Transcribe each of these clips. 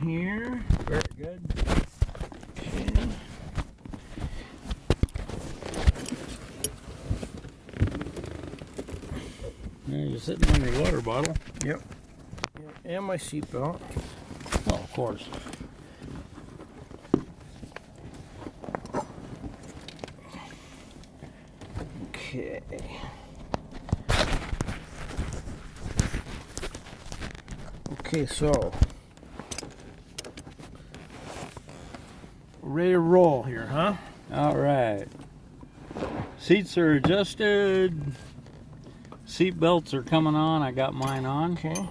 here. Very good. Okay. Yeah, you're sitting on your water bottle. Yep. And my seatbelt. Oh, of course. Okay. Okay, so we're ready to roll here, huh? All right. Seats are adjusted. Seat belts are coming on. I got mine on. Okay.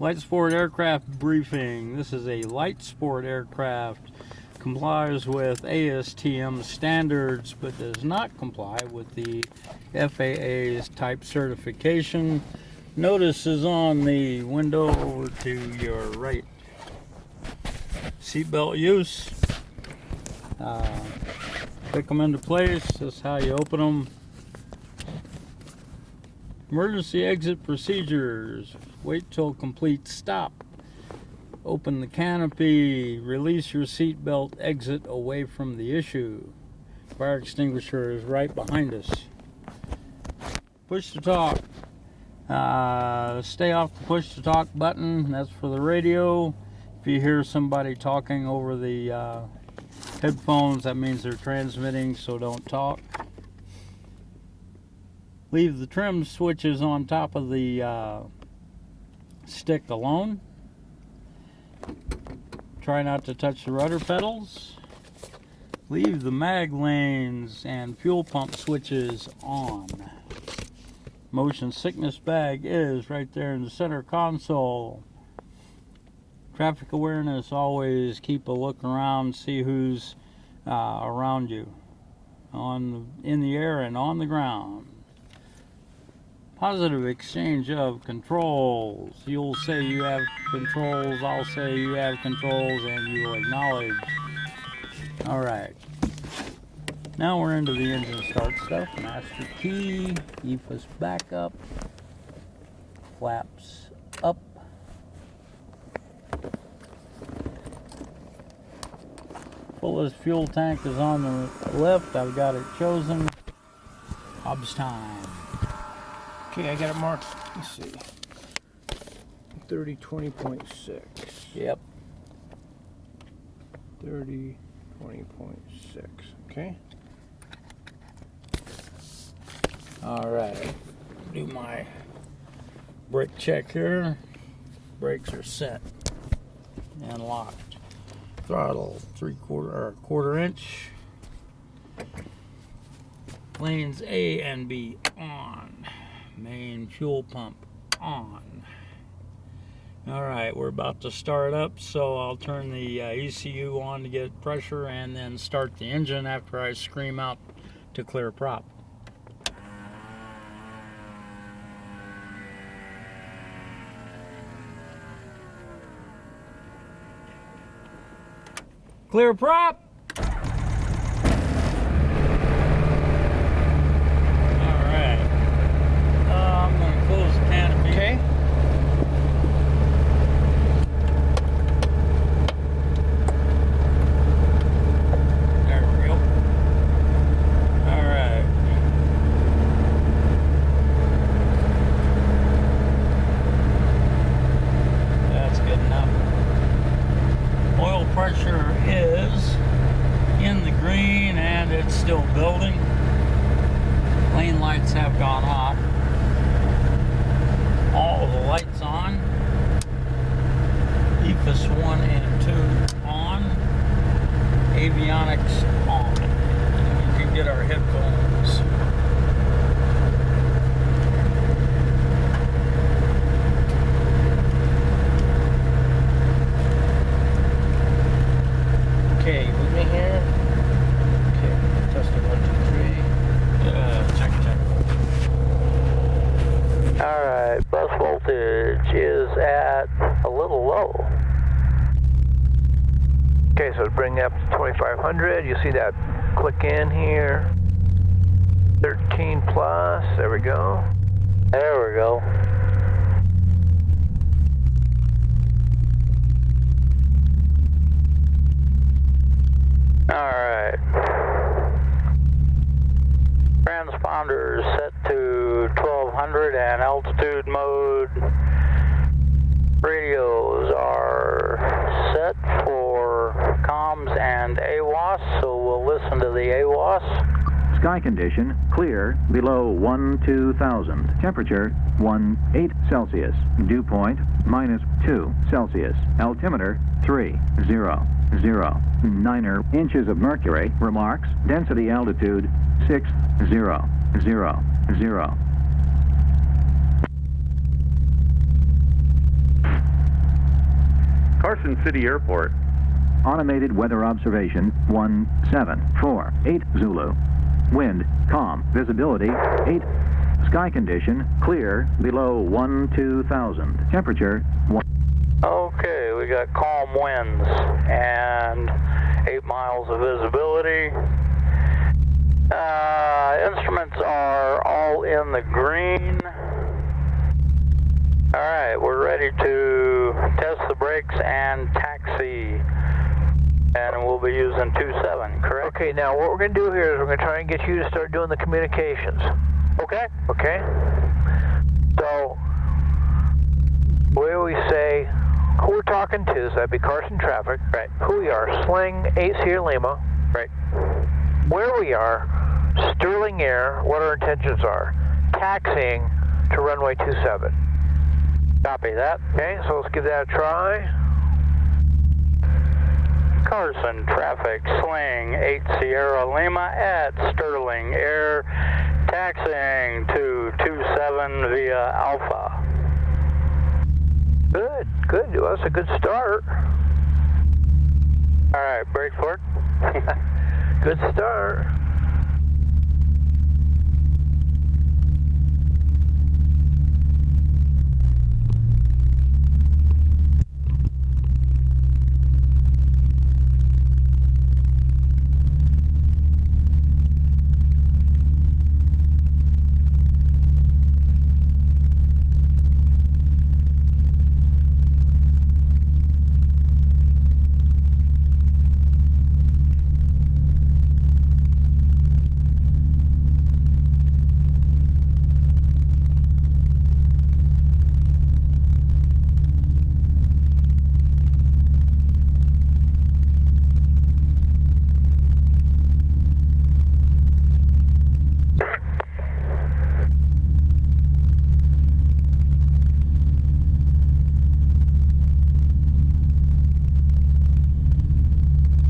Light sport aircraft briefing. This is a light sport aircraft. Complies with ASTM standards, but does not comply with the FAA's type certification. Notice is on the window over to your right. Seatbelt use. Click them into place. That's how you open them. Emergency exit procedures. Wait till complete stop. Open the canopy. Release your seatbelt. Exit away from the issue. Fire extinguisher is right behind us. Push to talk. Stay off the push to talk button. That's for the radio. If you hear somebody talking over the headphones, that means they're transmitting, so don't talk. Leave the trim switches on top of the stick alone. Try not to touch the rudder pedals. Leave the mag lanes and fuel pump switches on. Motion sickness bag is right there in the center console. Traffic awareness, always keep a look around, see who's around you in the air and on the ground. Positive exchange of controls. You'll say you have controls, I'll say you have controls, and you will acknowledge. Alright. Now we're into the engine start stuff. Master key, EFS backup, flaps up. Fullest fuel tank is on the left. I've got it chosen. Hobbs time. Okay, I got it marked. Let's see. 3020.6. Yep. 3020.6. Okay. Alright. Do my brake check here. Brakes are set and locked. Throttle 1/4 inch. Lanes A and B on. Main fuel pump on. Alright, we're about to start up, so I'll turn the ECU on to get pressure and then start the engine after I scream out to clear prop. Clear prop! Pressure is in the green and it's still building. Lane lights have gone off. All the lights on. EFS 1 and 2 on. Avionics on. And you can get our headphones. Okay, with me here. Okay, testing 1, 2, 3. Check. Alright, bus voltage is at a little low. Okay, so bring up to 2500. You see that click in here. 13 plus. There we go. There we go. altitude mode. Radios are set for comms and AWOS, so we'll listen to the AWOS. Sky condition, clear, below 12,000. Temperature, 18 Celsius. Dew point, -2 Celsius. Altimeter, 300. 9 inches of mercury. Remarks, density altitude, 6000. Carson City Airport. Automated weather observation, 1748 Zulu. Wind, calm. Visibility, 8. Sky condition, clear, below 12,000. Temperature, 1. Okay, we got calm winds and 8 miles of visibility. Instruments are all in the green. All right, we're ready to test the brakes and taxi. And we'll be using 27, correct? Okay, now what we're going to do here is we're going to try and get you to start doing the communications. Okay. Okay? So, where we say who we're talking to, so that'd be Carson Traffic. Right. Who we are, Sling-2 Sierra Lima. Right. Where we are, Sterling Air, what our intentions are. Taxiing to runway 27. Copy that. Okay, so let's give that a try. Carson Traffic, Sling-2 Sierra Lima at Sterling Air, taxiing to 27 via Alpha. Good, good. Well, that's a good start. All right, brake for it. Good start.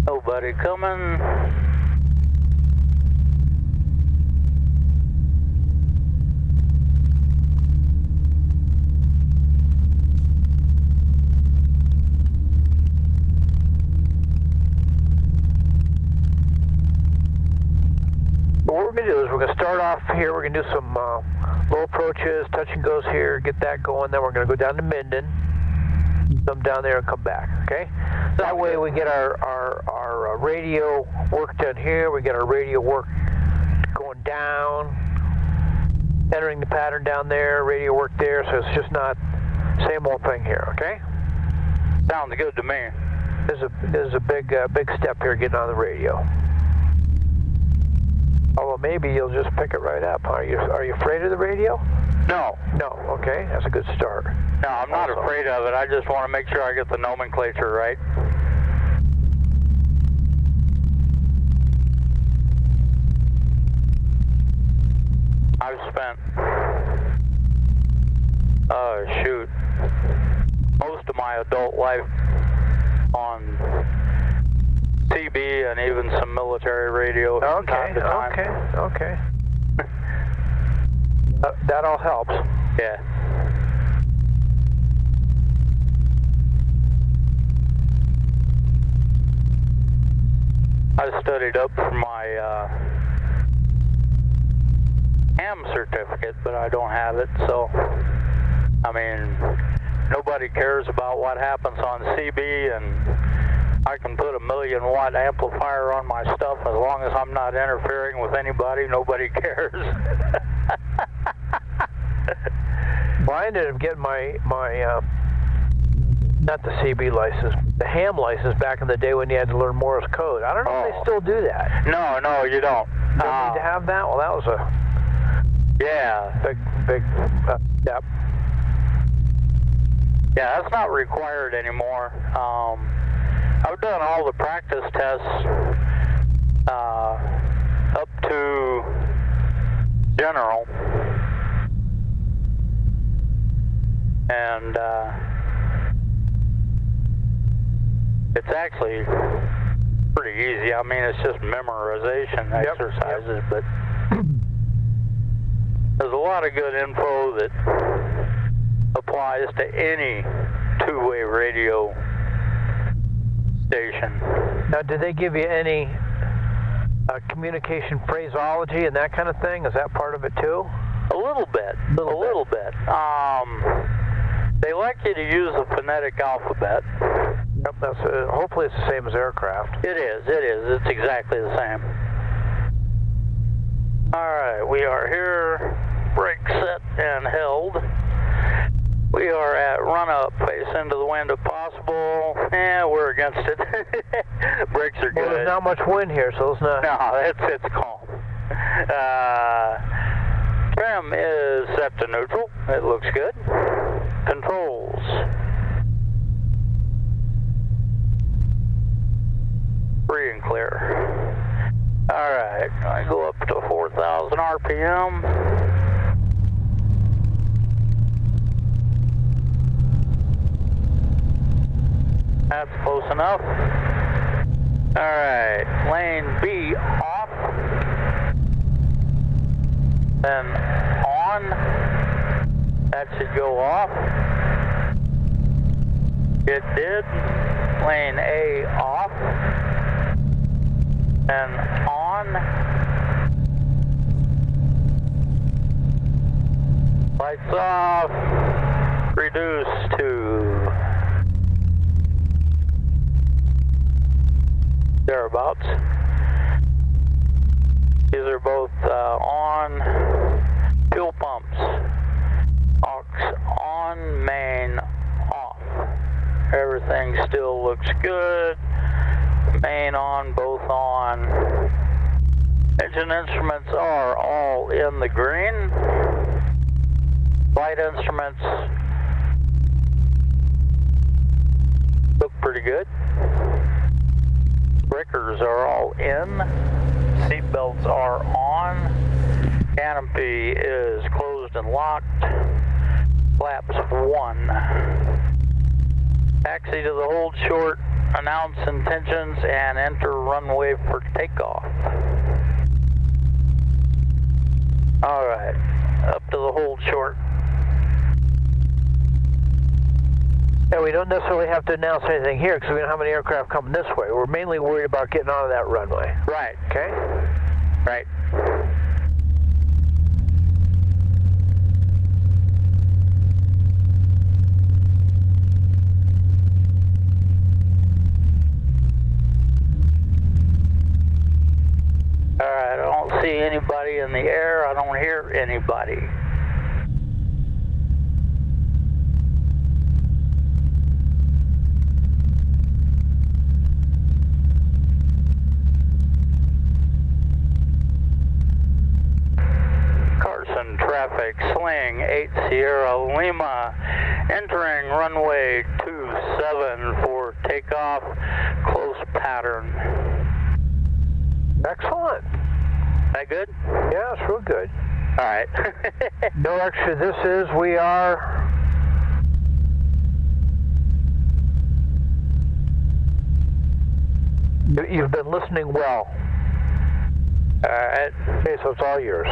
Nobody coming. What we're going to do is we're going to start off here. We're going to do some low approaches, touch and goes here, get that going. Then we're going to go down to Minden, come down there and come back, okay? That way we get our radio work done here. We get our radio work going down, entering the pattern down there, radio work there, so it's just not same old thing here, okay? Sounds good to me. This is a big step here getting on the radio. Although maybe you'll just pick it right up. Are you afraid of the radio? No. No, okay, that's a good start. No, I'm not afraid of it. I just want to make sure I get the nomenclature right. I've spent, most of my adult life on CB and even some military radio from time to time. Okay. That all helps. Yeah. I studied up for my ham certificate, but I don't have it, so, I mean, nobody cares about what happens on CB, and I can put a 1,000,000-watt amplifier on my stuff as long as I'm not interfering with anybody. Nobody cares. Well, I ended up getting my not the CB license, the ham license back in the day when you had to learn Morse code. I don't know if they still do that. No, you don't. You don't need to have that? Well, that was a big step. Yeah, that's not required anymore. I've done all the practice tests up to general, and it's actually pretty easy. I mean, it's just memorization exercises, but there's a lot of good info that applies to any two-way radio station. Now, did they give you any communication phraseology and that kind of thing? Is that part of it too? A little bit. They like you to use the phonetic alphabet. Yep, that's hopefully it's the same as aircraft. It is. It's exactly the same. All right, we are here, brake set and held. We are at run up, face into the wind if possible. We're against it. Brakes are good. Well, there's not much wind here, so it's not. No, it's calm. Trim is set to neutral. It looks good. Controls. Free and clear. All right, I go up to 4,000 RPM. That's close enough. All right, lane B off. Then on. That should go off. It did. Lane A off. And on. Lights off. Reduce to thereabouts. These are both on. Fuel pumps. Aux on, main off. Everything still looks good. Main on, both on. Engine instruments are all in the green. Flight instruments look pretty good. Breakers are all in. Seat belts are on. Canopy is closed and locked. Flaps 1. Taxi to the hold short. Announce intentions and enter runway for takeoff. All right, up to the hold short. Yeah, we don't necessarily have to announce anything here because we don't have any aircraft coming this way. We're mainly worried about getting onto that runway. Right. Okay? Right. All right, I don't see anybody in the air. I don't hear anybody. Carson traffic, Sling 8 Sierra Lima, entering runway 27 for takeoff, close pattern. Excellent. That good? Yeah, it's real good. All right. No extra. This is, we are. You've been listening well. All right. Okay, so it's all yours.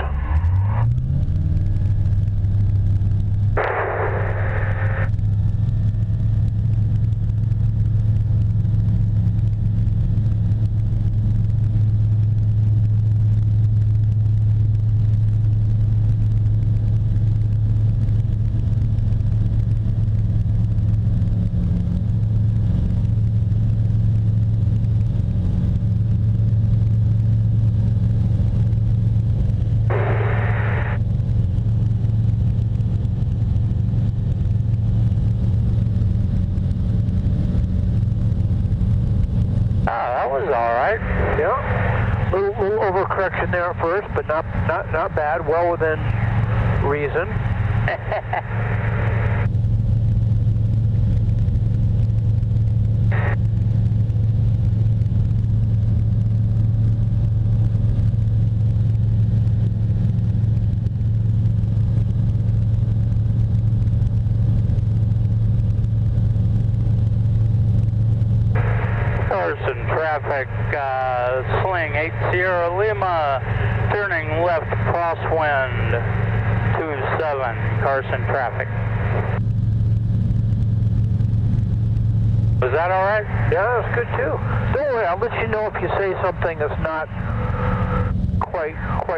Little overcorrection there at first, but not bad. Well within reason. Carson traffic, Sling-2 Sierra Lima, turning left crosswind, 27, Carson traffic. Was that all right? Yeah, that's good too. Don't worry, I'll let you know if you say something that's not quite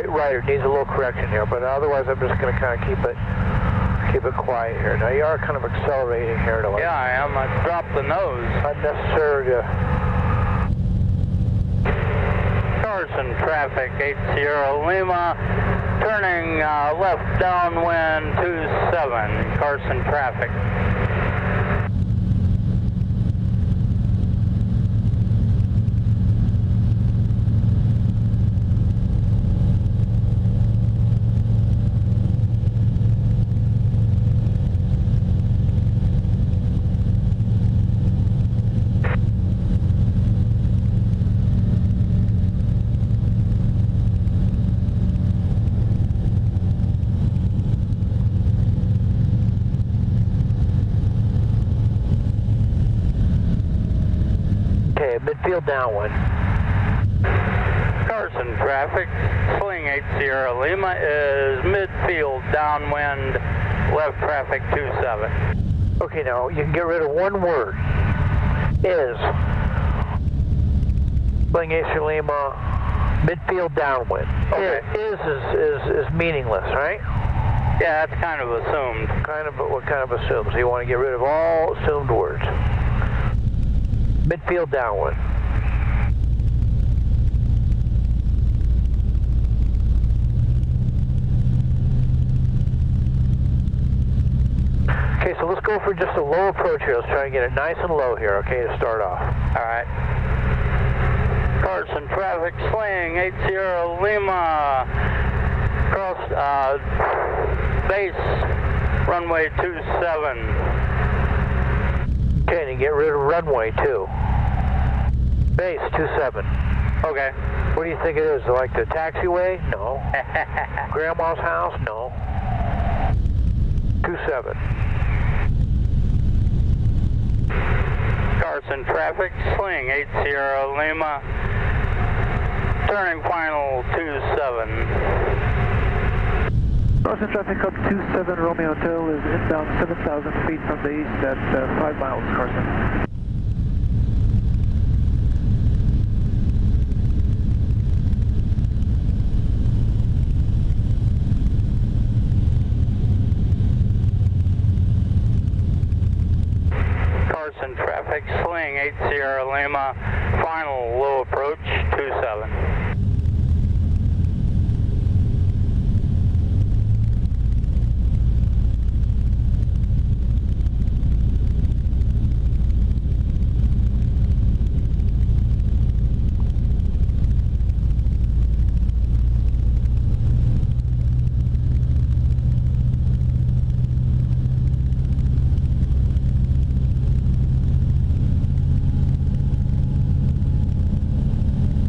right or needs a little correction here, but otherwise I'm just going to kind of keep it quiet here. Now you are kind of accelerating here to like... Yeah, I am. I dropped the nose. Unnecessary to... Carson traffic, 8 Sierra Lima, turning left downwind, 27, Carson traffic. Midfield downwind. Carson traffic, Sling-2 Sierra Lima is midfield downwind, left traffic 27. Okay, now you can get rid of one word. Is. Sling-2 Sierra Lima, midfield downwind. Okay. Is meaningless, right? Yeah, that's kind of assumed. What kind of assumes? So you want to get rid of all assumed words. Midfield downwind. Okay, so let's go for just a low approach here. Let's try and get it nice and low here, okay, to start off. All right. Carson traffic, Sling-2 Sierra Lima, cross base, runway 27. Okay, and you get rid of runway too. Base 27. Okay. What do you think it is? Like the taxiway? No. Grandma's house? No. 27. Carson traffic, Sling-2 Sierra Lima, turning final 27. Carson traffic up 27 Romeo Hotel is inbound 7,000 feet from the east at 5 miles, Carson. Carson traffic, Sling-2 Sierra Lima, final low approach 27.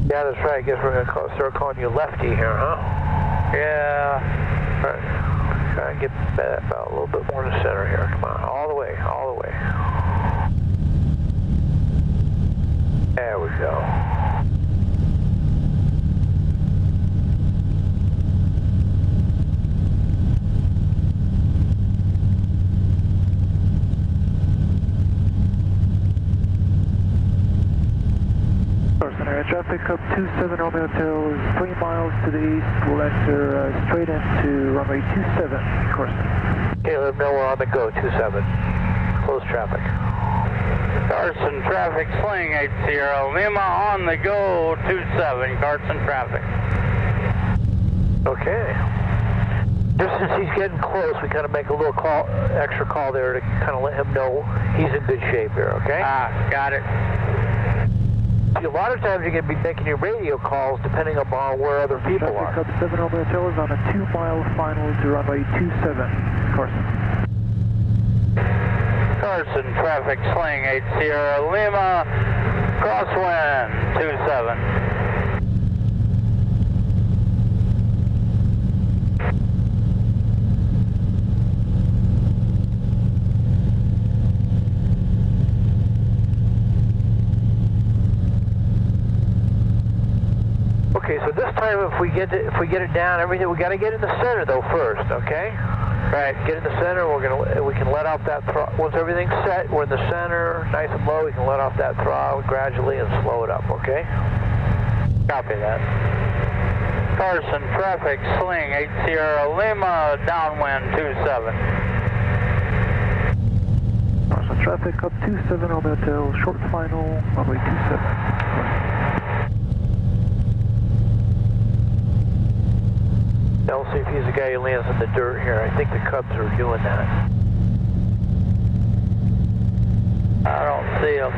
Yeah, that's right. I guess we're going to start calling you Lefty here, huh? Yeah. All right. Try and get that about a little bit more in the center here. Come on. All the way. All the way. There we go. Carson area traffic up 27 Romeo Hotel is 3 miles to the east. We'll enter straight into runway 27, Carson. Okay, let them know we're on the go. 27. Close traffic. Carson traffic, Sling-2 Sierra Lima, on the go 27, Carson traffic. Okay. Just since he's getting close, we kind of make a little extra call there to kind of let him know he's in good shape here, okay? Ah, got it. A lot of times you're going to be making your radio calls depending upon where other people are. Traffic up 7 Romeo Hotel is on a 2-mile final to runway 27, Carson. Carson, traffic, Sling 8 Sierra Lima, crosswind 27. Okay, so this time if we get it down, everything we got to get in the center though first, okay? Right. Get in the center. We can let off that throttle once everything's set. We're in the center, nice and low. We can let off that throttle gradually and slow it up, okay? Copy that. Carson, traffic, Sling 8 Sierra Lima, downwind 27. Carson, traffic up 27 Romeo Hotel, short final, runway 27. Now we'll see if he's the guy who lands in the dirt here. I think the Cubs are doing that. I don't see him.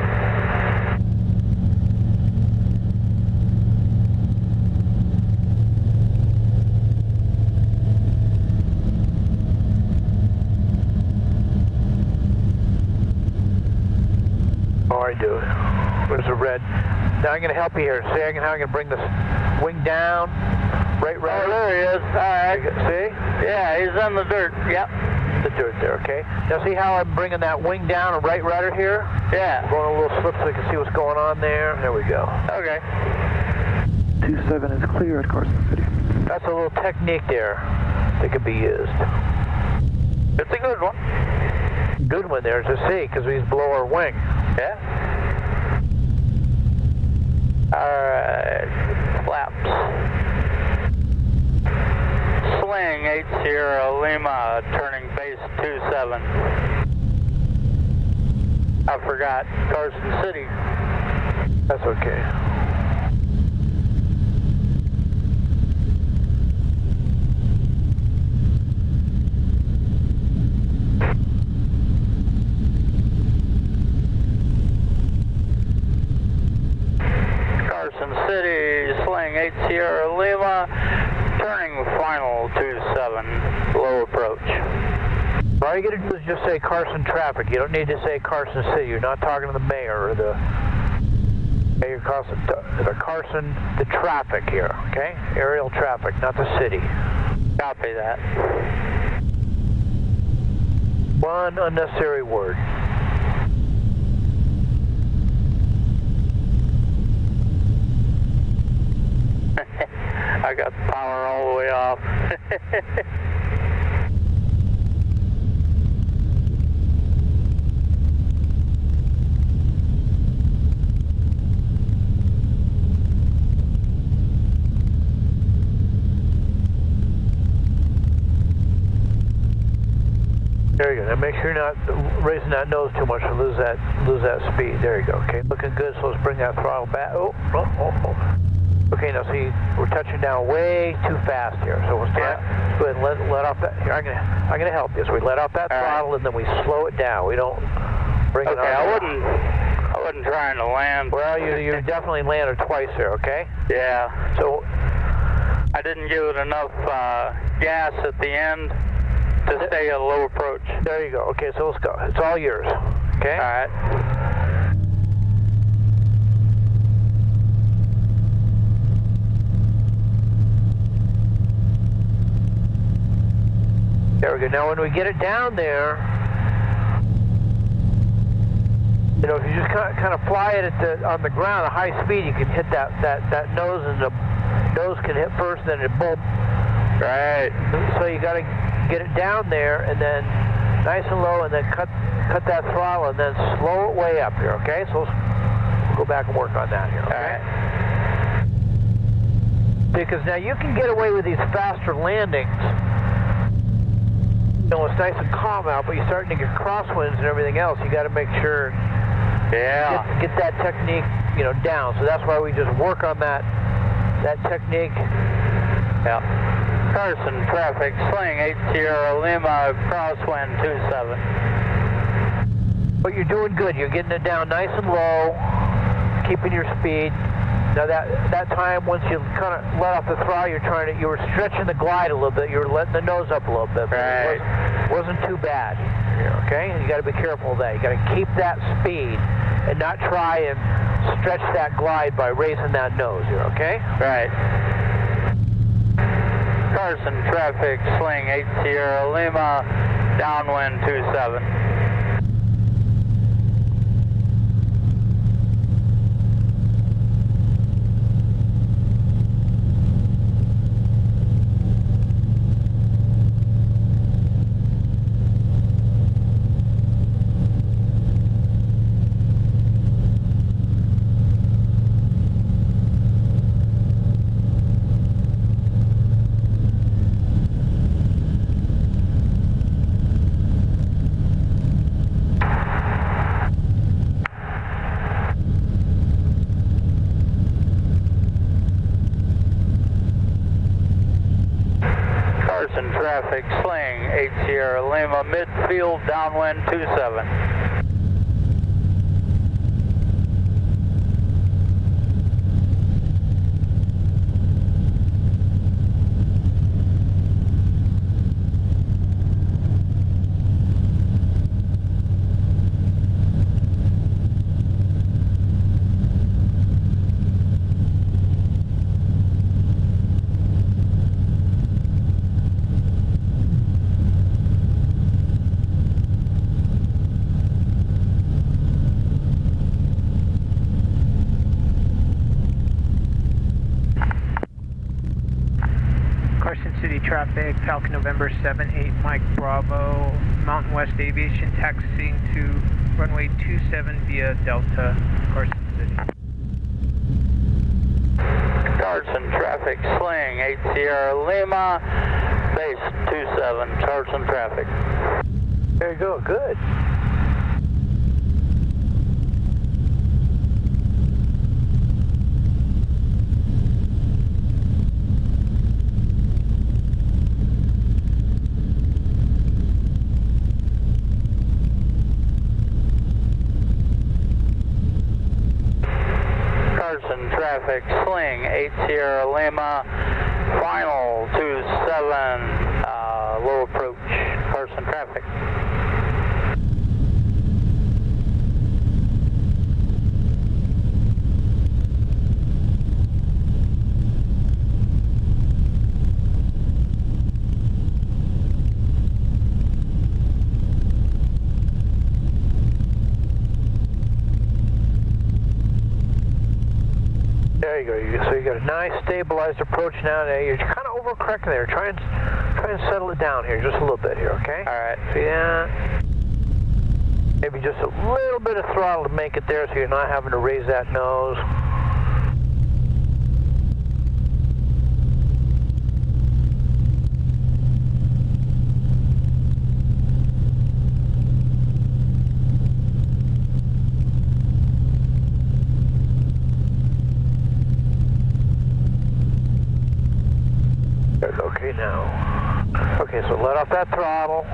Oh, I do. There's a red. Now I'm going to help you here. See how I'm going to bring this wing down. Right. Oh, there he is. All right. See? Yeah, he's in the dirt. Yep. The dirt there, okay? Now see how I'm bringing that wing down a right rudder here? Yeah. Going a little slip so you can see what's going on there. There we go. Okay. 27 is clear at Carson City. That's a little technique there that could be used. It's a good one. Good one there to see because he's below our wing. Yeah. All right. Flaps. Sling 8 Sierra Lima, turning base 27. I forgot Carson City. That's okay. Carson City, Sling 8 Sierra Lima, turning final 27, low approach. All you got to do is just say Carson traffic. You don't need to say Carson City. You're not talking to the mayor or the mayor Carson, the traffic here, okay? Aerial traffic, not the city. Copy that. One unnecessary word. I got the power all the way off. There you go. Now make sure you're not raising that nose too much to lose that speed. There you go. Okay, looking good. So let's bring that throttle back. Oh. Okay, now see, we're touching down way too fast here. So let's go ahead and let off that. Here, I'm gonna help you. So we let off that throttle and then we slow it down. We don't bring it on. I wasn't trying to land. Well, you definitely landed twice there. Okay. Yeah. So I didn't give it enough gas at the end to stay at a low approach. There you go. Okay, so let's go. It's all yours. Okay. All right. There we go. Now when we get it down there, you know, if you just kind of fly it on the ground at high speed, you can hit that nose, and the nose can hit first, then it boom. Right. So you got to get it down there, and then nice and low, and then cut that throttle, and then slow it way up here. Okay. So we'll go back and work on that here. Okay? All right. Because now you can get away with these faster landings. You know, it's nice and calm out, but you're starting to get crosswinds and everything else. You got to make sure, get that technique, you know, down. So that's why we just work on that technique. Yeah. Carson traffic, Sling 8 Sierra Lima, crosswind 27. But you're doing good. You're getting it down nice and low. keeping your speed. Now that time, once you kind of let off the throttle, you were stretching the glide a little bit. You were letting the nose up a little bit. But right. It wasn't too bad. Okay, you got to be careful of that. You got to keep that speed and not try and stretch that glide by raising that nose. Okay? Right. Carson traffic, Sling 8 Sierra Lima, downwind 27. Traffic, Sling 8 Sierra Lima, midfield, downwind 27. Carson City traffic, Falcon November 78 Mike Bravo, Mountain West Aviation taxiing to runway 27 via Delta, Carson City. Carson traffic, Sling 8 Sierra Lima, base 27, Carson traffic. There you go, good. Carson traffic, Sling 8 Sierra Lima, final 27, low approach, Carson traffic. There you go. So you got a nice stabilized approach now. You're kind of overcorrecting there. Try and settle it down here just a little bit here, okay? All right. See that? Maybe just a little bit of throttle to make it there so you're not having to raise that nose. Okay, now. Okay, so let off that throttle.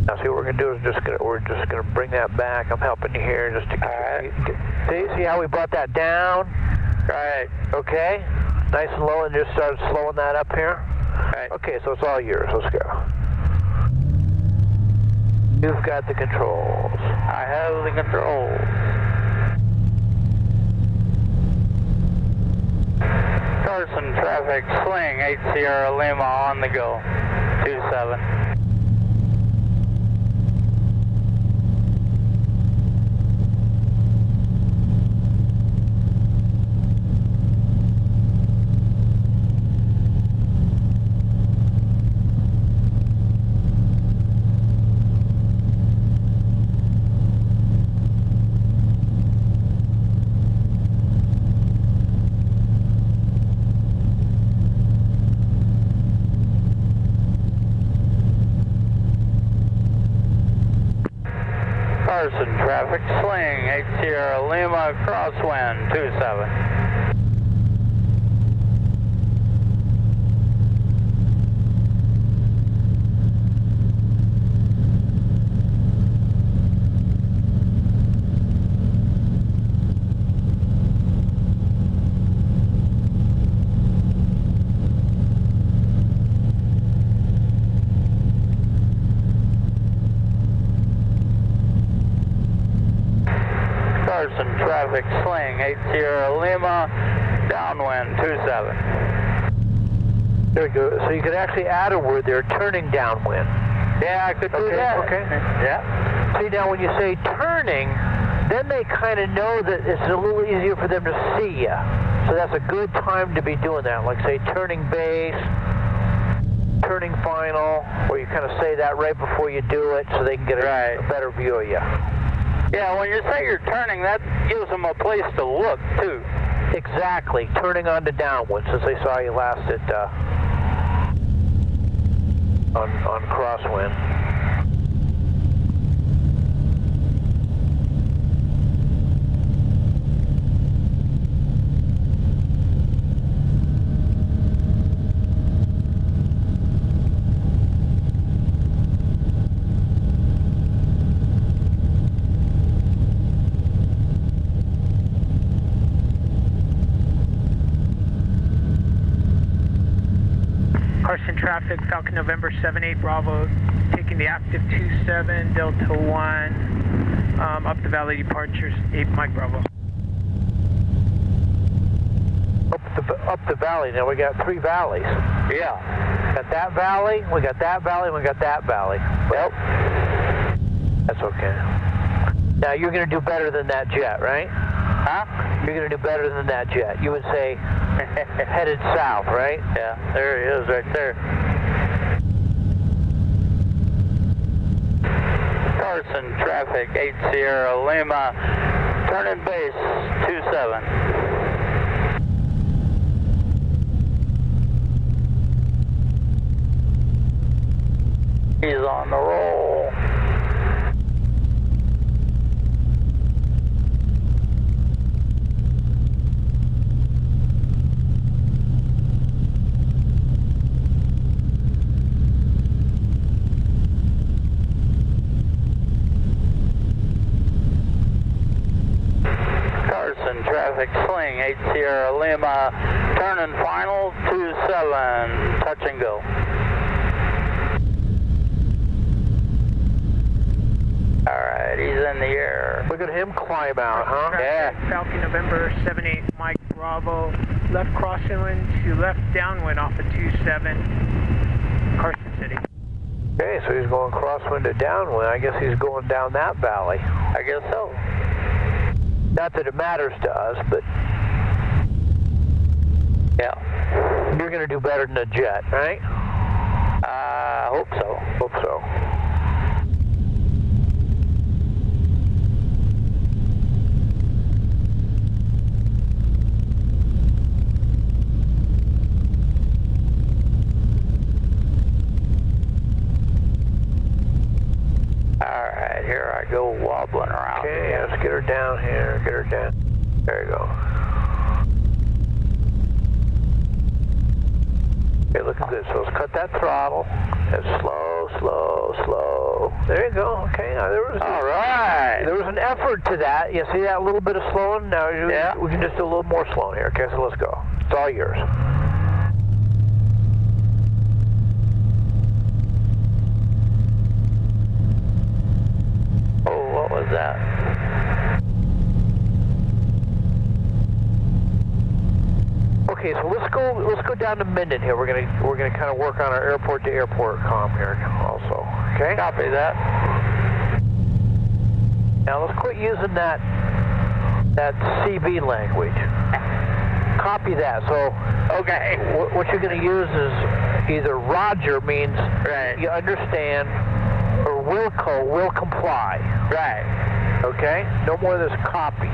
Now, see what we're gonna do is we're just gonna bring that back. I'm helping you here just to see how we brought that down. Right. Okay. Nice and low, and just started slowing that up here. Right. Okay, so it's all yours. Let's go. You've got the controls. I have the controls. Carson traffic, Sling 8 Sierra Lima on the go, 27. Carson traffic, Sling 8 Sierra Lima, crosswind 27. Carson traffic, Sling 8 Sierra Lima, downwind 27. There we go. So you could actually add a word there, turning downwind. Yeah, I could do that. Okay. Yeah. See, now when you say turning, then they kind of know that it's a little easier for them to see you. So that's a good time to be doing that. Like say turning base, turning final, or you kind of say that right before you do it so they can get a better view of you. Yeah, when you say you're turning, that gives them a place to look, too. Exactly, turning on to downwind, since they saw you last at on crosswind. Carson traffic, Falcon November 78 Bravo, taking the active 27, Delta 1, up the valley departures, 8 Mike Bravo. Up the valley, now we got 3 valleys. Yeah. Got that valley, we got that valley, and we got that valley. Yep. That's okay. Now you're going to do better than that jet, right? Huh? You're going to do better than that jet. You would say headed south, right? Yeah, there he is right there. Carson traffic, 8 Sierra Lima, turning base 27. He's on the roll. Carson traffic, Sling 8 Sierra Lima, turning final 27, touch and go. Alright, he's in the air. Look at him climb out, huh? Yeah. Falcon November 78 Mike Bravo, left crosswind to left downwind off of 27, Carson City. Okay, so he's going crosswind to downwind. I guess he's going down that valley. I guess so. Not that it matters to us, but Yeah. you're going to do better than a jet, right? I hope so. Hope so. Alright, here I go wobbling around. Okay, let's get her down here. Get her down. There you go. Okay, looking good. So let's cut that throttle. And slow, slow, slow. There you go. Okay, now there was an effort to that. You see that little bit of slowing? Now we can just do a little more slowing here. Okay, so let's go. It's all yours. Oh, what was that? Okay, so let's go down to Minden here. We're gonna kind of work on our airport to airport comm here also. Okay. Copy that. Now let's quit using that CB language. Copy that. So Okay. what you're gonna use is either Roger means you understand, or will comply. Right. Okay. No more of this copy.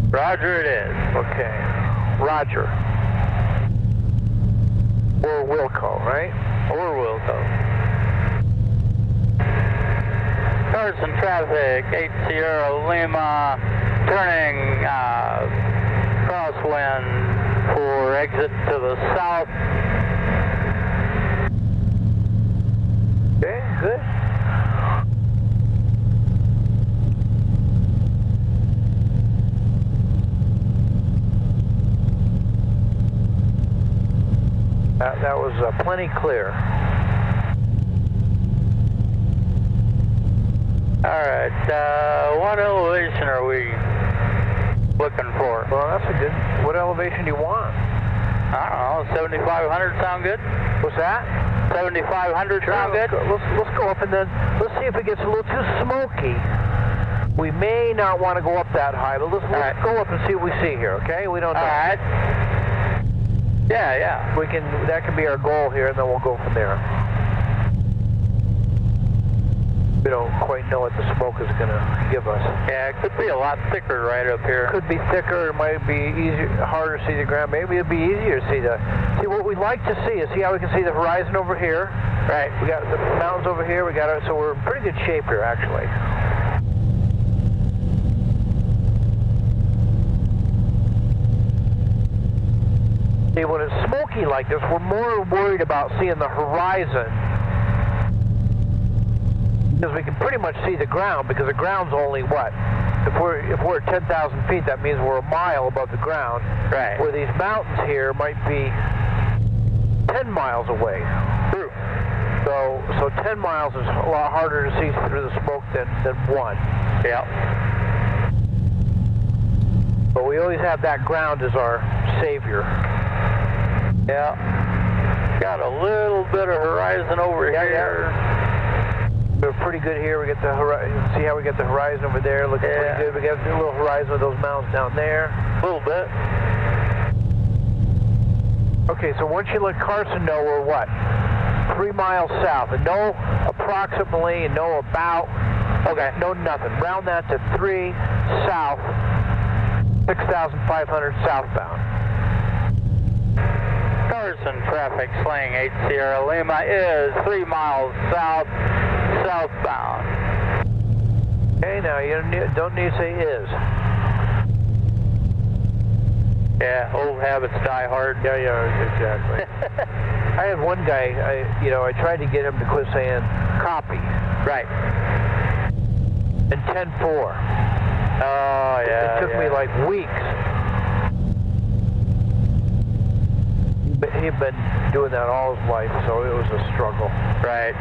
Roger it is. Okay. Roger. Or Wilco, right? Or Wilco. Carson traffic, 8 Sierra Lima, turning crosswind for exit to the south. Okay, good. That was plenty clear. Alright, what elevation are we looking for? Well, that's a good. What elevation do you want? I don't know, 7,500 sound good? What's that? 7,500 sound good? Let's go up and then let's see if it gets a little too smoky. We may not want to go up that high, but let's go up and see what we see here, okay? We don't know. Alright. Yeah. We can. That could be our goal here, and then we'll go from there. We don't quite know what the smoke is going to give us. Yeah, it could be a lot thicker right up here. Could be thicker. It might be easier, harder to see the ground. Maybe it'd be easier to see see what we'd like to see is see how we can see the horizon over here. Right. We got the mountains over here. We got it. So we're in pretty good shape here, actually. See, when it's smoky like this, we're more worried about seeing the horizon. Because we can pretty much see the ground, because the ground's only what? If we're at 10,000 feet, that means we're a mile above the ground. Right. Where these mountains here might be 10 miles away. True. So 10 miles is a lot harder to see through the smoke than 1. Yeah. But we always have that ground as our savior. Yeah. Got a little bit of horizon over here. We're pretty good here. We get the horizon. See how we get the horizon over there? Looking pretty good. We got a little horizon with those mountains down there. A little bit. Okay, so once you let Carson know we're what? 3 miles south. And know approximately and know about. Okay, no nothing. Round that to 3 south, 6,500 southbound. Carson traffic, Sling 8 Sierra Lima is 3 miles south, southbound. Okay, now you don't need to say is. Yeah, old habits die hard. Yeah, exactly. I had one guy, I tried to get him to quit saying copy. Right. And 10-4. Oh, yeah. It took me like weeks. But he'd been doing that all his life, so it was a struggle. Right.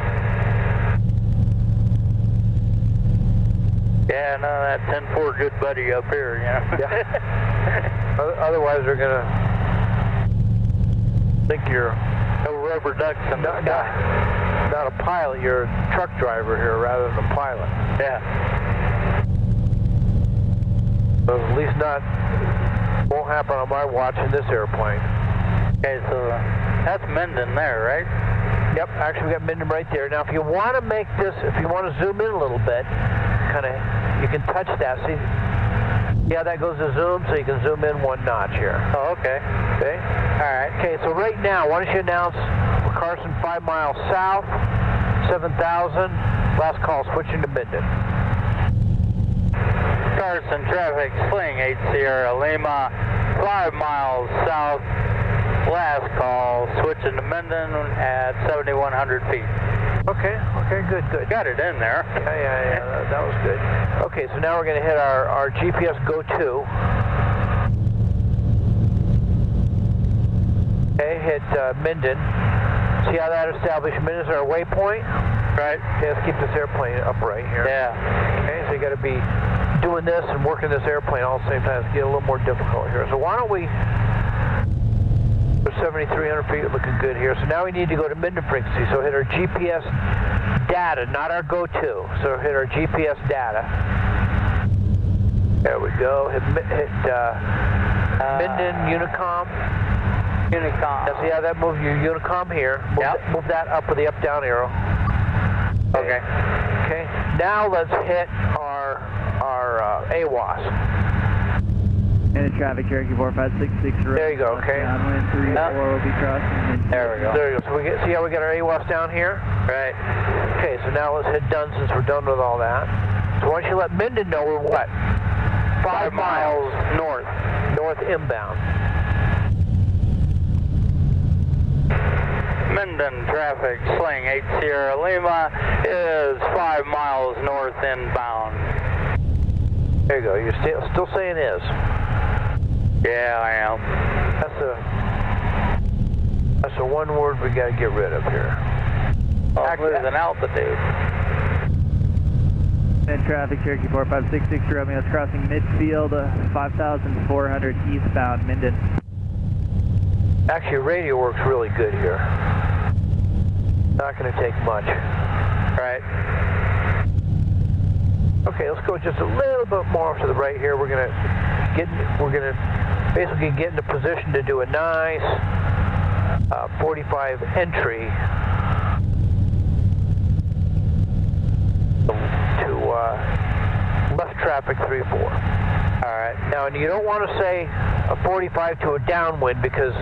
Yeah, none of that 10-4 good buddy up here, you know. Yeah. Otherwise, they're gonna think you're no rubber ducks in the sky. Not a pilot. You're a truck driver here rather than a pilot. Yeah. So at least won't happen on my watch in this airplane. Okay, so that's Minden there, right? Yep, actually we got Minden right there. Now, if you want to make this, if you want to zoom in a little bit, you can touch that. See how that goes to zoom? So you can zoom in 1 notch here. Oh, okay. Okay? All right. Okay, so right now, why don't you announce Carson 5 miles south, 7,000, last call, switching to Minden. Carson traffic, Sling 8 Sierra Lima, 5 miles south, last call, switching to Minden at 7,100 feet. Okay, good. Got it in there. Yeah, that was good. Okay, so now we're going to hit our GPS go-to. Okay, hit Minden. See how that established Minden is our waypoint? Right. Okay, let's keep this airplane upright here. Yeah. Okay, so you got to be doing this and working this airplane all at the same time. It's getting a little more difficult here. So why don't we... We're 7,300 feet, looking good here. So now we need to go to Minden frequency. So hit our GPS data, not our go-to. So hit our GPS data. There we go. Hit Minden Unicom. Unicom. Now see how that moves your Unicom here? Move that up with the up-down arrow. Okay. Okay. Now let's hit our AWOS. And traffic, Cherokee 4566. There you go, okay. Downwind 34 will be crossing. There we go. There you go. So see how we got our AWOS down here? Right. Okay, so now let's hit done since we're done with all that. So why don't you let Minden know we're what? 5 miles north. North inbound. Minden traffic, Sling 8 Sierra Lima is 5 miles north inbound. There you go. You're still saying is. Yeah, I am. That's the one word we got to get rid of here. Oh, losing altitude. In traffic, Cherokee 4566, Romeo is crossing midfield, 5,400 eastbound, Minden. Actually, radio works really good here. Not going to take much. Right. Okay, let's go just a little bit more to the right here. We're gonna basically get into position to do a nice 45 entry to left traffic 3-4. All right. Now, and you don't want to say a 45 to a downwind because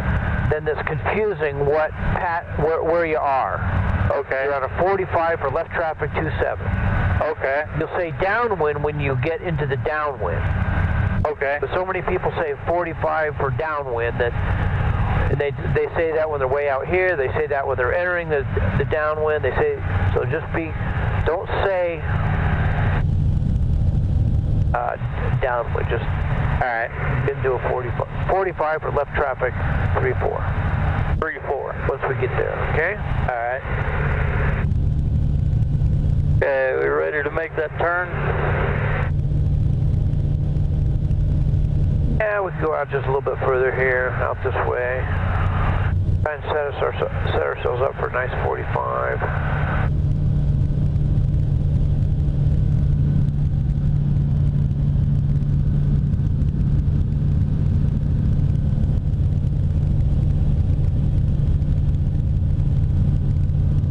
then that's confusing where you are. Okay. You're on a 45 for left traffic 27. Okay. You'll say downwind when you get into the downwind. Okay. But so many people say 45 for downwind that they say that when they're way out here. They say that when they're entering the downwind. They say so. Don't say downwind. Just all right. Into a 45 for left traffic 3-4. 3-4. Once we get there. Okay. All right. Okay, we ready to make that turn? Yeah, we can go out just a little bit further here, out this way. Try and set ourselves up for a nice 45.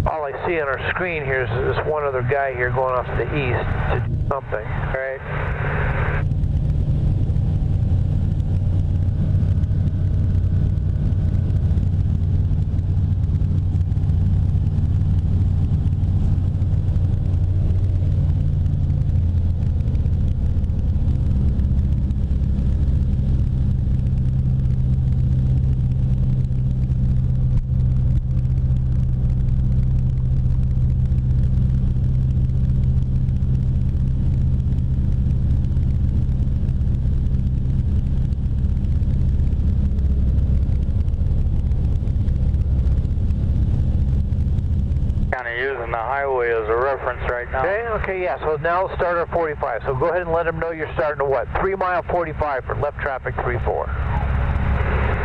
All I see on our screen here is this one other guy here going off to the east to do something. Right. Kind of using the highway as a reference right now. Okay, yeah, so now let's start our 45. So go ahead and let them know you're starting to what? 3 mile 45 for left traffic 3-4.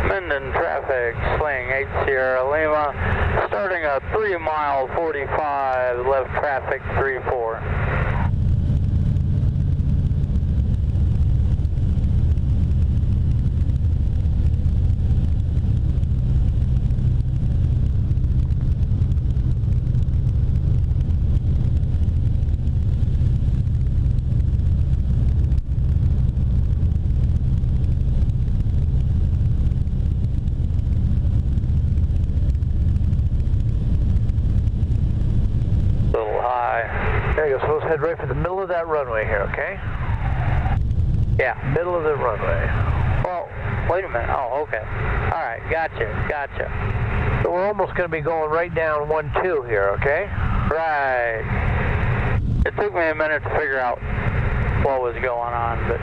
Minden traffic, Sling 8 Sierra Lima, starting a 3 mile 45, left traffic 3-4. There you go, so let's head right for the middle of that runway here, okay? Yeah. Middle of the runway. Well, wait a minute. Oh, okay. All right, gotcha. So we're almost going to be going right down 1-2 here, okay? Right. It took me a minute to figure out what was going on, but...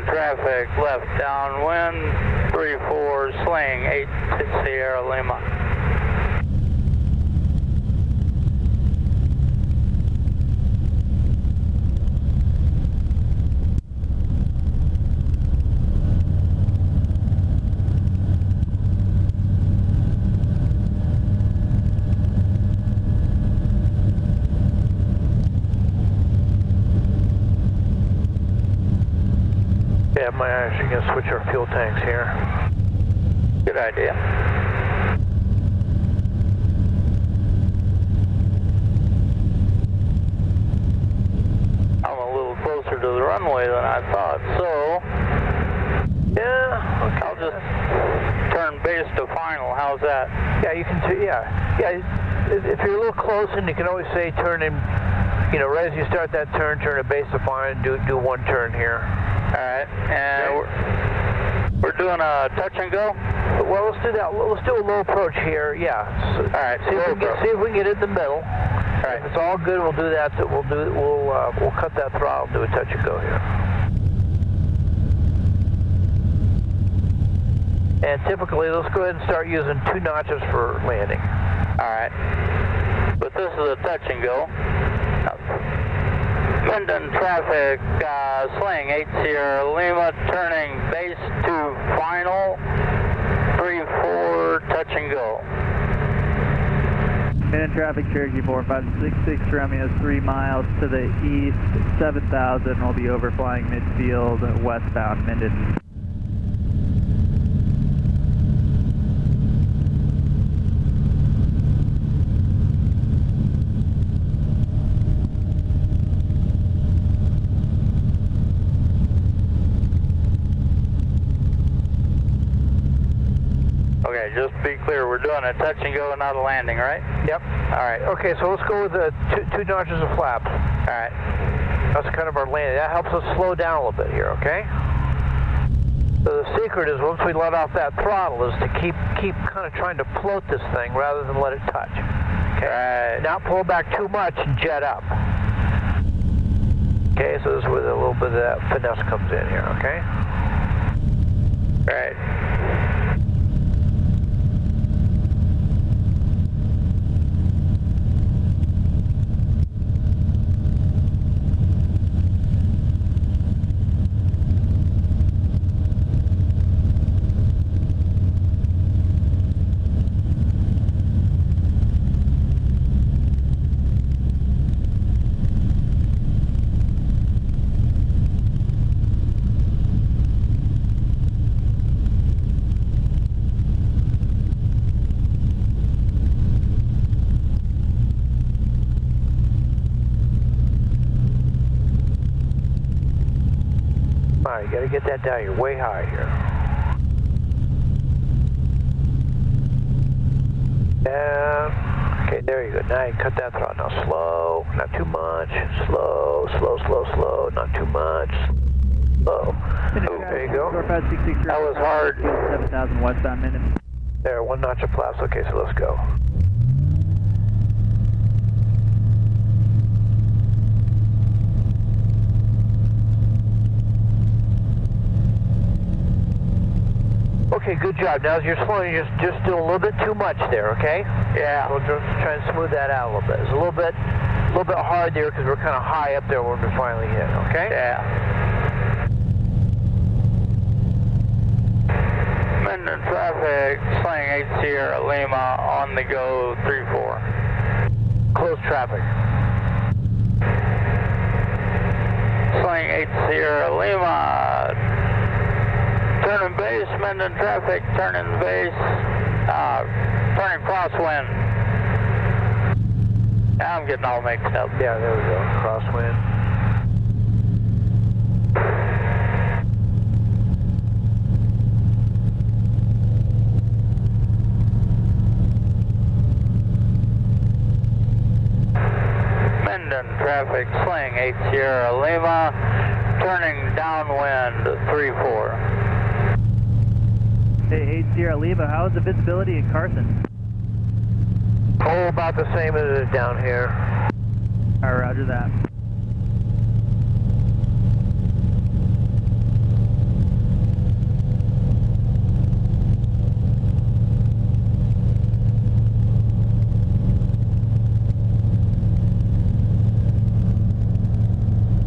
Traffic left downwind, 3-4 Sling 8 Sierra Lima. Yeah, I'm actually going to switch our fuel tanks here. Good idea. I'm a little closer to the runway than I thought, so... Yeah, okay. I'll just turn base to final. How's that? Yeah, you can, yeah. If you're a little close, and you can always say turn in, right as you start that turn to base to final and do one turn here. All right, and doing a touch and go? Well, let's do that. Let's do a low approach here. Yeah. So, all right. See if we can get in the middle. All right. If it's all good, we'll do that. We'll cut that throttle and do a touch and go here. And typically, let's go ahead and start using 2 notches for landing. All right. But this is a touch and go. Minden traffic, Sling 8 Sierra Lima, turning base to final, 3-4, touch and go. Minden traffic, Cherokee 4566, Romeo 3 miles to the east, 7000, we'll be overflying midfield, westbound Minden. Okay, just to be clear, we're doing a touch and go, not a landing, right? Yep. All right. Okay, so let's go with the two notches of flap. All right. That's kind of our landing. That helps us slow down a little bit here, okay? So the secret is once we let off that throttle is to keep kind of trying to float this thing rather than let it touch. Okay. Right. Not pull back too much and jet up. Okay, so this is where a little bit of that finesse comes in here, okay? Right. Alright, you gotta get that down. You're way high here. Down. Okay, there you go. Now you cut that throttle. Now slow, not too much. Slow, slow, slow, slow. Not too much. Slow. There you go. 4566, That was hard. 7000, westbound Minden. There, 1 notch of flaps. Okay, so let's go. Okay, good job. Now as you're slowing, you're just doing a little bit too much there, okay? Yeah. We'll just try and smooth that out a little bit. It's a little bit hard there because we're kind of high up there when we finally hit, okay? Yeah. Minden traffic, Sling 8 Sierra Lima, on the go, 3-4. Close traffic. Sling 8 Sierra Lima, turning base, Minden traffic, turning base, turning crosswind. I'm getting all mixed up. Yeah, there we go. Crosswind. Minden traffic, Sling 8 Sierra Lima, turning downwind, 3-4. Hey, 8 Sierra Lima, how is the visibility in Carson? Oh, about the same as it is down here. Alright, roger that.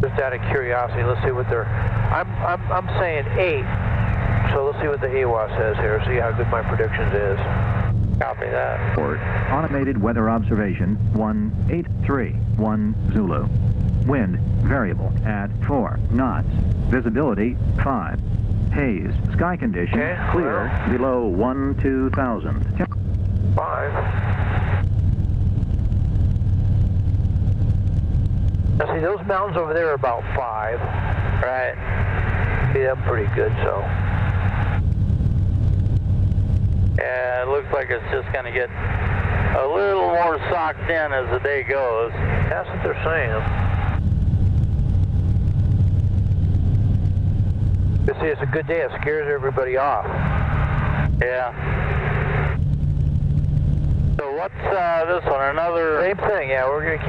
Just out of curiosity, let's see what they're. I'm saying 8. So let's see what the AWA says here. See how good my predictions is. Copy that. Report. Automated weather observation 183 Zulu. Wind variable at 4 knots. Visibility 5. Haze. Sky condition Okay, clear below 12,000. 5. Now see, those mountains over there are about 5. Right. See them pretty good, so. Yeah, it looks like it's just going to get a little more socked in as the day goes. That's what they're saying. guess it's a good day. It scares everybody off. Yeah. So what's this one? Another... Same thing, yeah. We're going to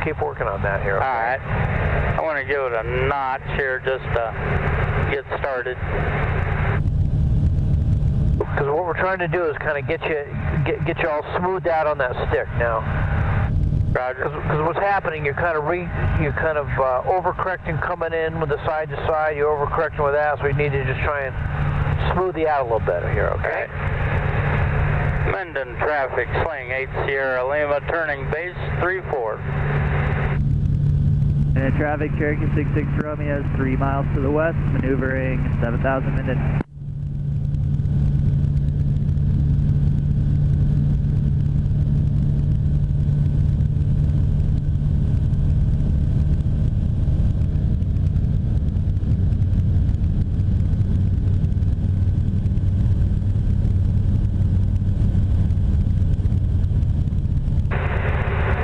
keep working on that here. Okay? All right. I want to give it a notch here just to get started. Because what we're trying to do is kind of get you all smoothed out on that stick now. Roger. Because what's happening, you're kind of overcorrecting coming in with the side to side. You're overcorrecting with that, so we need to just try and smooth you out a little better here. Okay. Menden traffic, Sling 8 Sierra Lima, turning base 34. And traffic, Cherokee 66 Romeo is 3 miles to the west, maneuvering 7,000 minutes.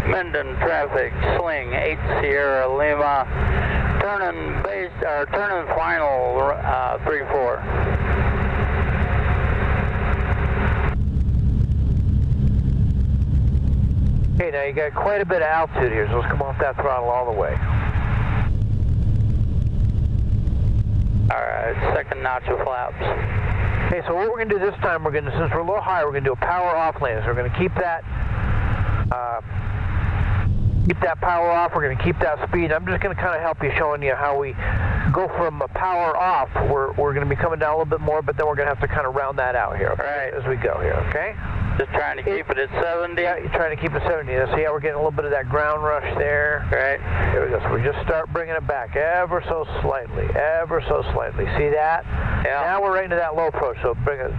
Menden traffic, Sling 8 Sierra Lima, turning final 34. Okay, now you got quite a bit of altitude here, so let's come off that throttle all the way. Alright, second notch of flaps. Okay, so what we're going to do this time, since we're a little higher, we're going to do a power off landing. So we're going to keep that power off. We're going to keep that speed. I'm just going to kind of help you, showing you how we go from a power off. We're going to be coming down a little bit more, but then we're going to have to kind of round that out here, okay? Right. As we go here, okay? Just trying to keep it at 70. Yeah, you're trying to keep it 70. See how we're getting a little bit of that ground rush there? Right. There we go. So we just start bringing it back ever so slightly, ever so slightly. See that? Yeah. Now we're right into that low approach, so bring it.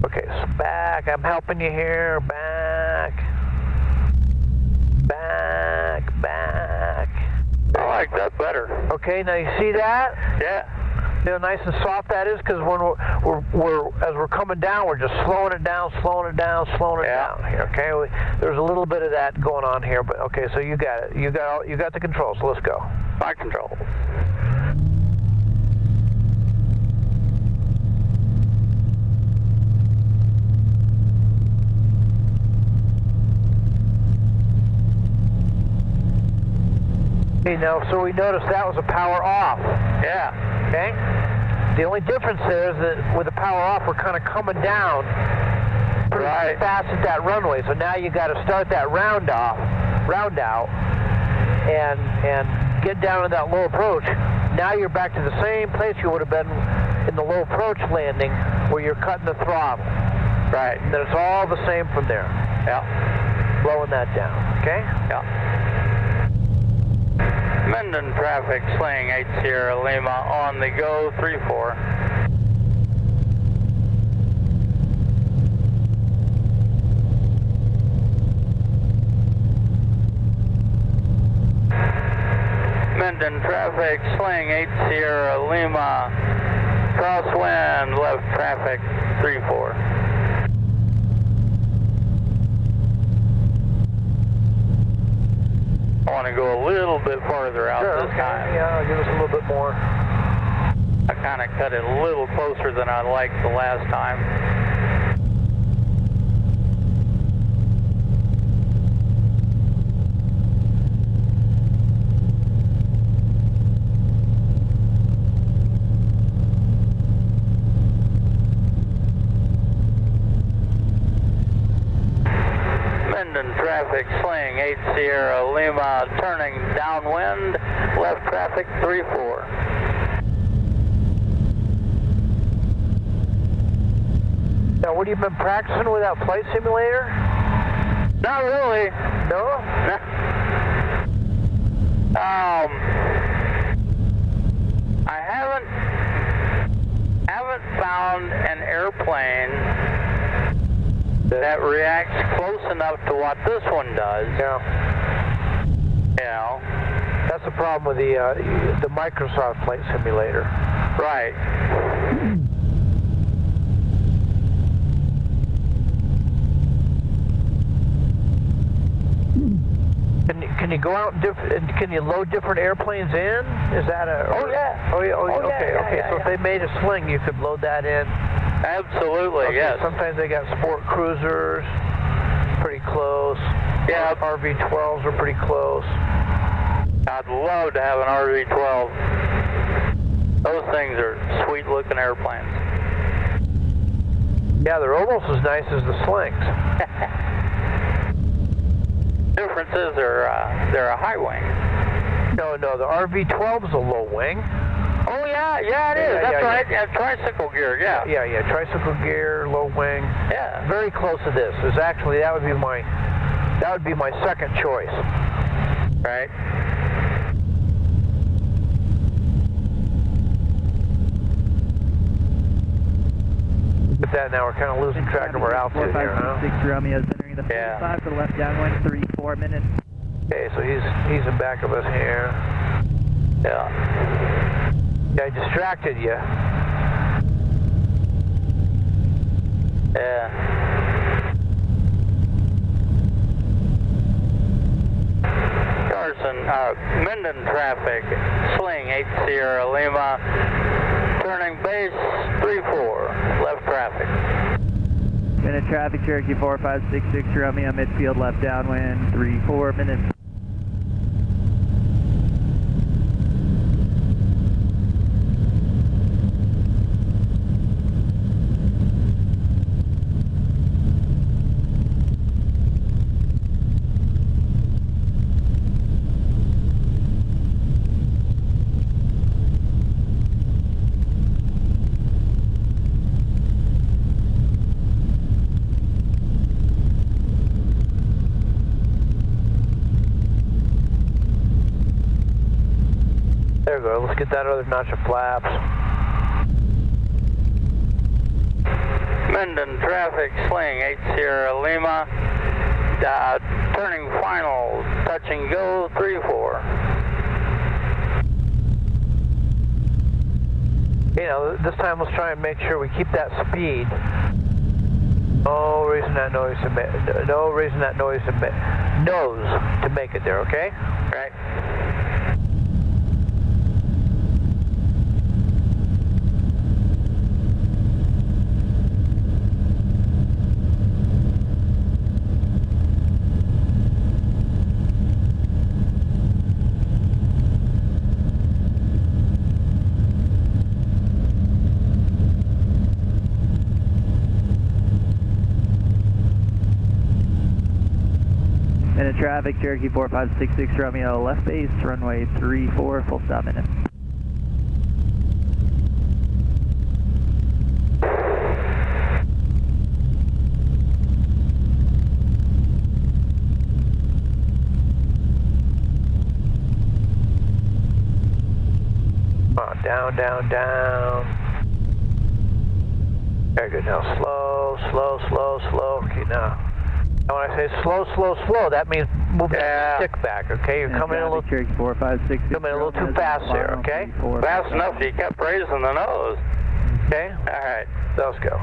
Okay, so back. I'm helping you here. Back. Back, back. I like that better. Okay, now you see that? Yeah. See how nice and soft that is? Because when as we're coming down, we're just slowing it down, slowing it down, slowing it down here. Okay, there's a little bit of that going on here, but okay, so you got it. You got the control. So let's go. My control. Okay, now, so we noticed that was a power off. Yeah. Okay? The only difference there is that with the power off, we're kind of coming down pretty fast at that runway. So now you got to start that round out, and get down to that low approach. Now you're back to the same place you would have been in the low approach landing, where you're cutting the throttle. Right. And then it's all the same from there. Yeah. Blowing that down. Okay? Yeah. Menden traffic, Sling 8 Sierra Lima, on the go, 34. Menden traffic, Sling 8 Sierra Lima, crosswind, left traffic, 34. I want to go a little bit farther out this time. Yeah, give us a little bit more. I kind of cut it a little closer than I liked the last time. Menden traffic, Sling 8 Sierra Lima, turning downwind, left traffic 34. Now, what have you been practicing with that flight simulator? Not really. No? I haven't found an airplane that reacts close enough to what this one does. Yeah. You know. That's the problem with the Microsoft flight simulator. Right. Can you go out and can you load different airplanes in? Is that a? Oh yeah. Oh yeah. Oh, Okay. yeah, Okay. yeah, So if they made a Sling, you could load that in. Absolutely, Okay, yes. Sometimes they got sport cruisers, pretty close. Yeah. RV-12s are pretty close. I'd love to have an RV-12. Those things are sweet looking airplanes. Yeah, they're almost as nice as the Slings. Difference is they're a high wing. No, the RV-12's a low wing. Oh yeah, it is. That's right. Yeah, tricycle gear. Yeah. Yeah. Tricycle gear, low wing. Yeah. Very close to this. Is actually that would be my second choice. Right. With that now, we're kind of losing track of our altitude here, huh? 4566 Romeo's entering the 45 to the left downwind, 3-4 minutes. Okay, so he's in back of us here. Yeah. I distracted you. Yeah. Carson, Minden traffic, Sling 8 Sierra Lima, turning base 3-4, left traffic. Minute traffic, Cherokee 4566 Romeo, midfield left downwind, 3-4 minutes. There we go. Let's get that other notch of flaps. Minden traffic, Sling 8 Sierra Lima, turning final, touch and go 3-4. You know, this time let's try and make sure we keep that speed. No reason that noise to make it there, okay? Right. Minute traffic, Cherokee 4566 Romeo, left base, runway 34, full stop minute. Down. Very good. Now slow. Okay, now when I say slow, that means move that stick back, okay? You're coming in a little, Cherokee 4566 coming a little too fast there, okay? Fast enough you kept raising the nose. Okay? All right. Let's go.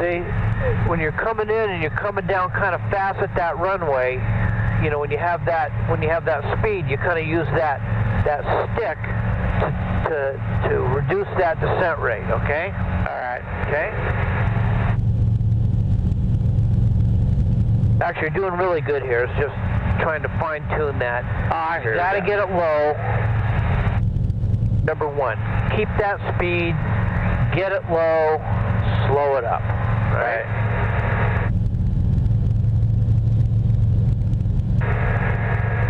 See, when you're coming in and you're coming down kind of fast at that runway, you know, when you have that speed, you kind of use that stick to reduce that descent rate, okay? All right. Okay? Actually, you're doing really good here. It's just trying to fine-tune that. I hear you gotta that. get it low. Number one, keep that speed, get it low, slow it up. Right?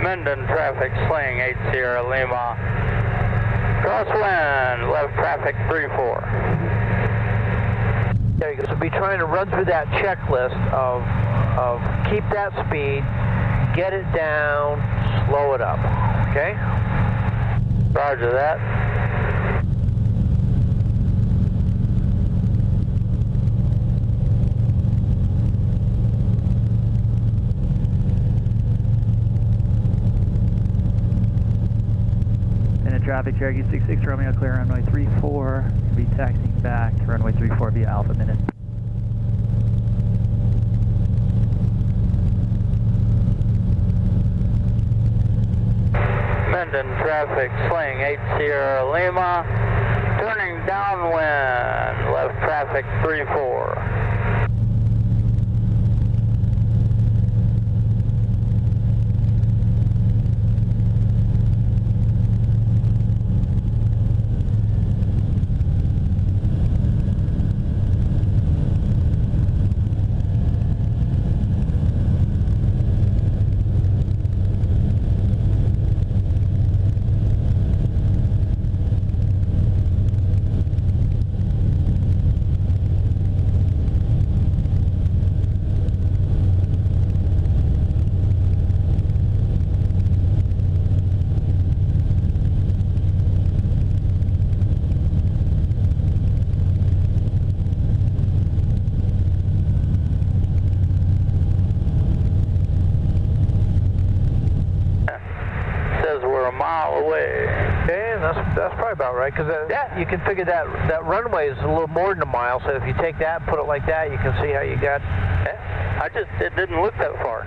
Minden traffic, Sling 8 Sierra Lima, crosswind, left traffic 3-4. There you go. So be trying to run through that checklist of keep that speed, get it down, slow it up. Okay? Roger that. Traffic, Cherokee 66 Romeo, clear runway 34. be taxiing back to runway 34 via Alpha Minute. Minden traffic, Sling 8 Sierra Lima, turning downwind, left traffic 34. That's probably about right, because you can figure that runway is a little more than a mile, so if you take that and put it like that, you can see how you got... It didn't look that far.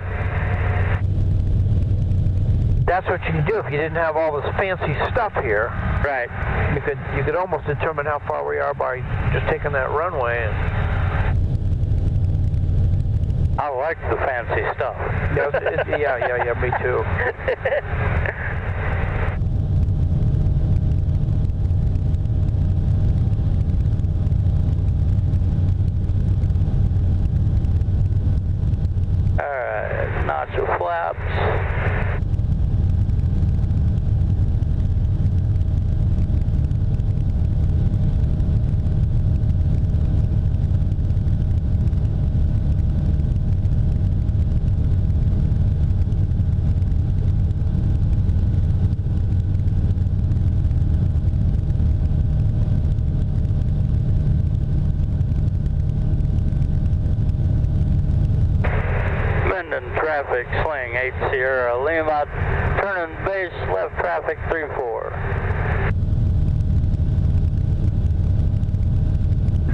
That's what you can do if you didn't have all this fancy stuff here. Right. You could almost determine how far we are by just taking that runway. And... I like the fancy stuff. Yeah, me too. Alright, notch your flaps. Traffic, Sling 8 Sierra Lima, turning base, left traffic 34.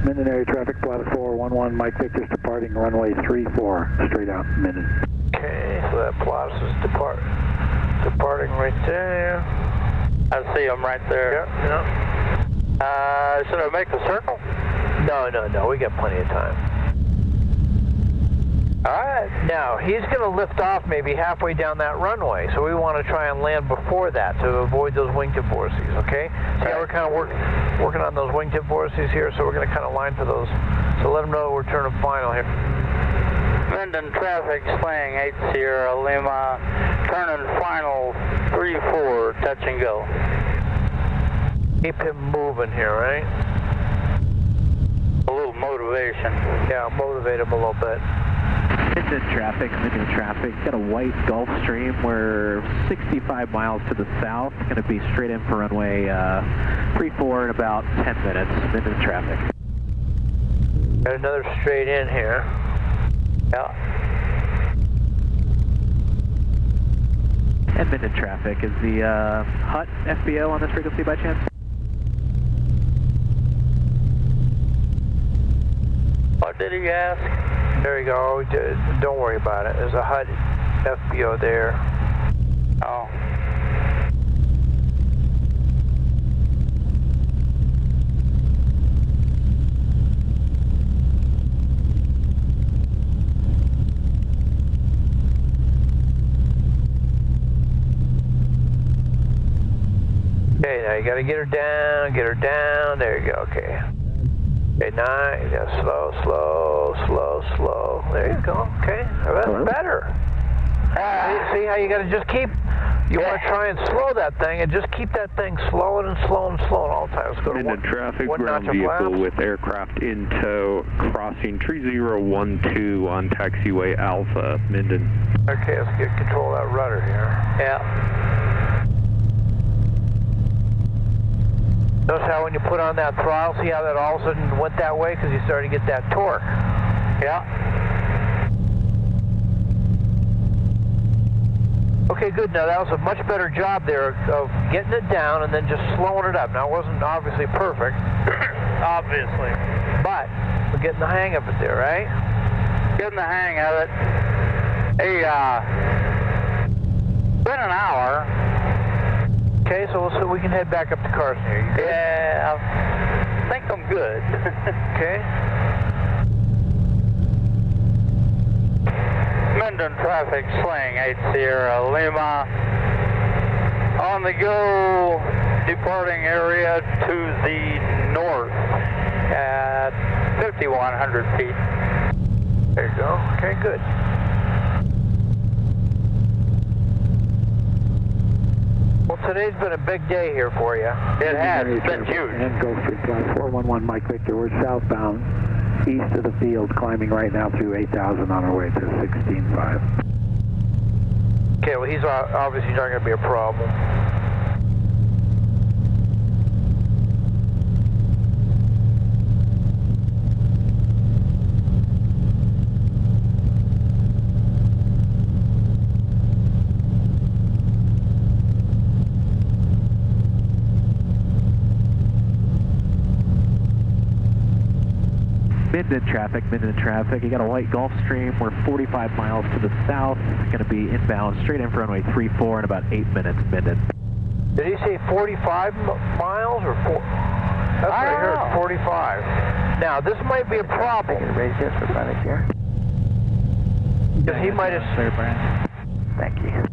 Minden area traffic, Pilot 411, Mike Victor's departing runway 34, straight out Minden. Okay, so that Pilatus is departing right there. I see him right there. Yeah. Should I make the circle? No, we got plenty of time. Alright, now he's going to lift off maybe halfway down that runway, so we want to try and land before that to avoid those wingtip vortices, okay? So yeah, we're kind of working on those wingtip vortices here, so we're going to kind of line for those. So let them know we're turning final here. Minden traffic, Sling 8 Sierra Lima, turning final 34, touch and go. Keep him moving here, right? A little motivation. Yeah, motivate him a little bit. Minden traffic, got a white Gulf Stream. We're 65 miles to the south, going to be straight in for runway 34 in about 10 minutes. Minden traffic. Got another straight in here. Yeah. And Minden traffic, is the HUT FBO on this frequency by chance? What did he ask? There you go. Don't worry about it. There's a HUD FBO there. Oh. Okay, now you got to get her down. There you go. Okay. Okay, nice. Yeah, slow. There you go. Okay, that's better. See how you got to just keep. You want to try and slow that thing, and just keep that thing slowing all the time. Let's go to Minden traffic, ground vehicle with aircraft in tow, crossing 3012 on taxiway Alpha, Minden. Okay, let's get control of that rudder here. Yeah. Notice how when you put on that throttle, see how that all of a sudden went that way? Because you started to get that torque. Yeah. Okay, good. Now that was a much better job there of getting it down and then just slowing it up. Now it wasn't obviously perfect. obviously. But we're getting the hang of it there, right? Getting the hang of it. Hey, been an hour. Okay, so we can head back up to Carson here. You good? Yeah, I think I'm good. Okay. Minden traffic, Sling 8 Sierra Lima. On the go, departing area to the north at 5,100 feet. There you go. Okay, good. Well, today's been a big day here for you. It has. It's been huge. And Gulf Street Flight 411 Mike Victor. We're southbound, east of the field, climbing right now through 8,000 on our way to 16.5. Okay, well, he's obviously not going to be a problem. Minden traffic. You got a white Gulfstream. We're 45 miles to the south. Going to be inbound straight in for runway 34 in about 8 minutes, Minden. Did he say 45 miles or 4? That's what I heard, 45. Now, this might be a problem. Raise this for Planet here. Because he might have... Clear, Brand. Thank you.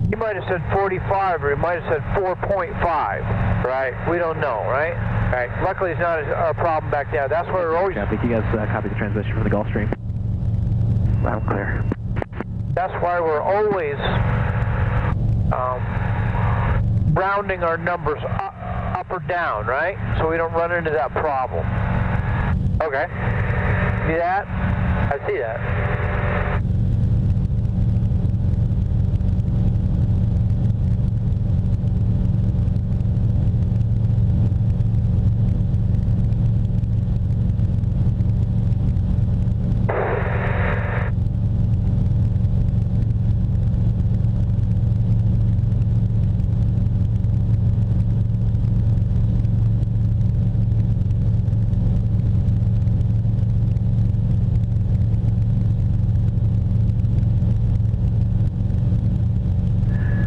He might have said 45, or he might have said 4.5. Right? We don't know, right? Right. Luckily, it's not a problem back there. That's where we're always... Traffic. You guys copy the transmission from the Gulfstream? Loud and clear. That's why we're always rounding our numbers up or down, right? So we don't run into that problem. Okay. See that? I see that.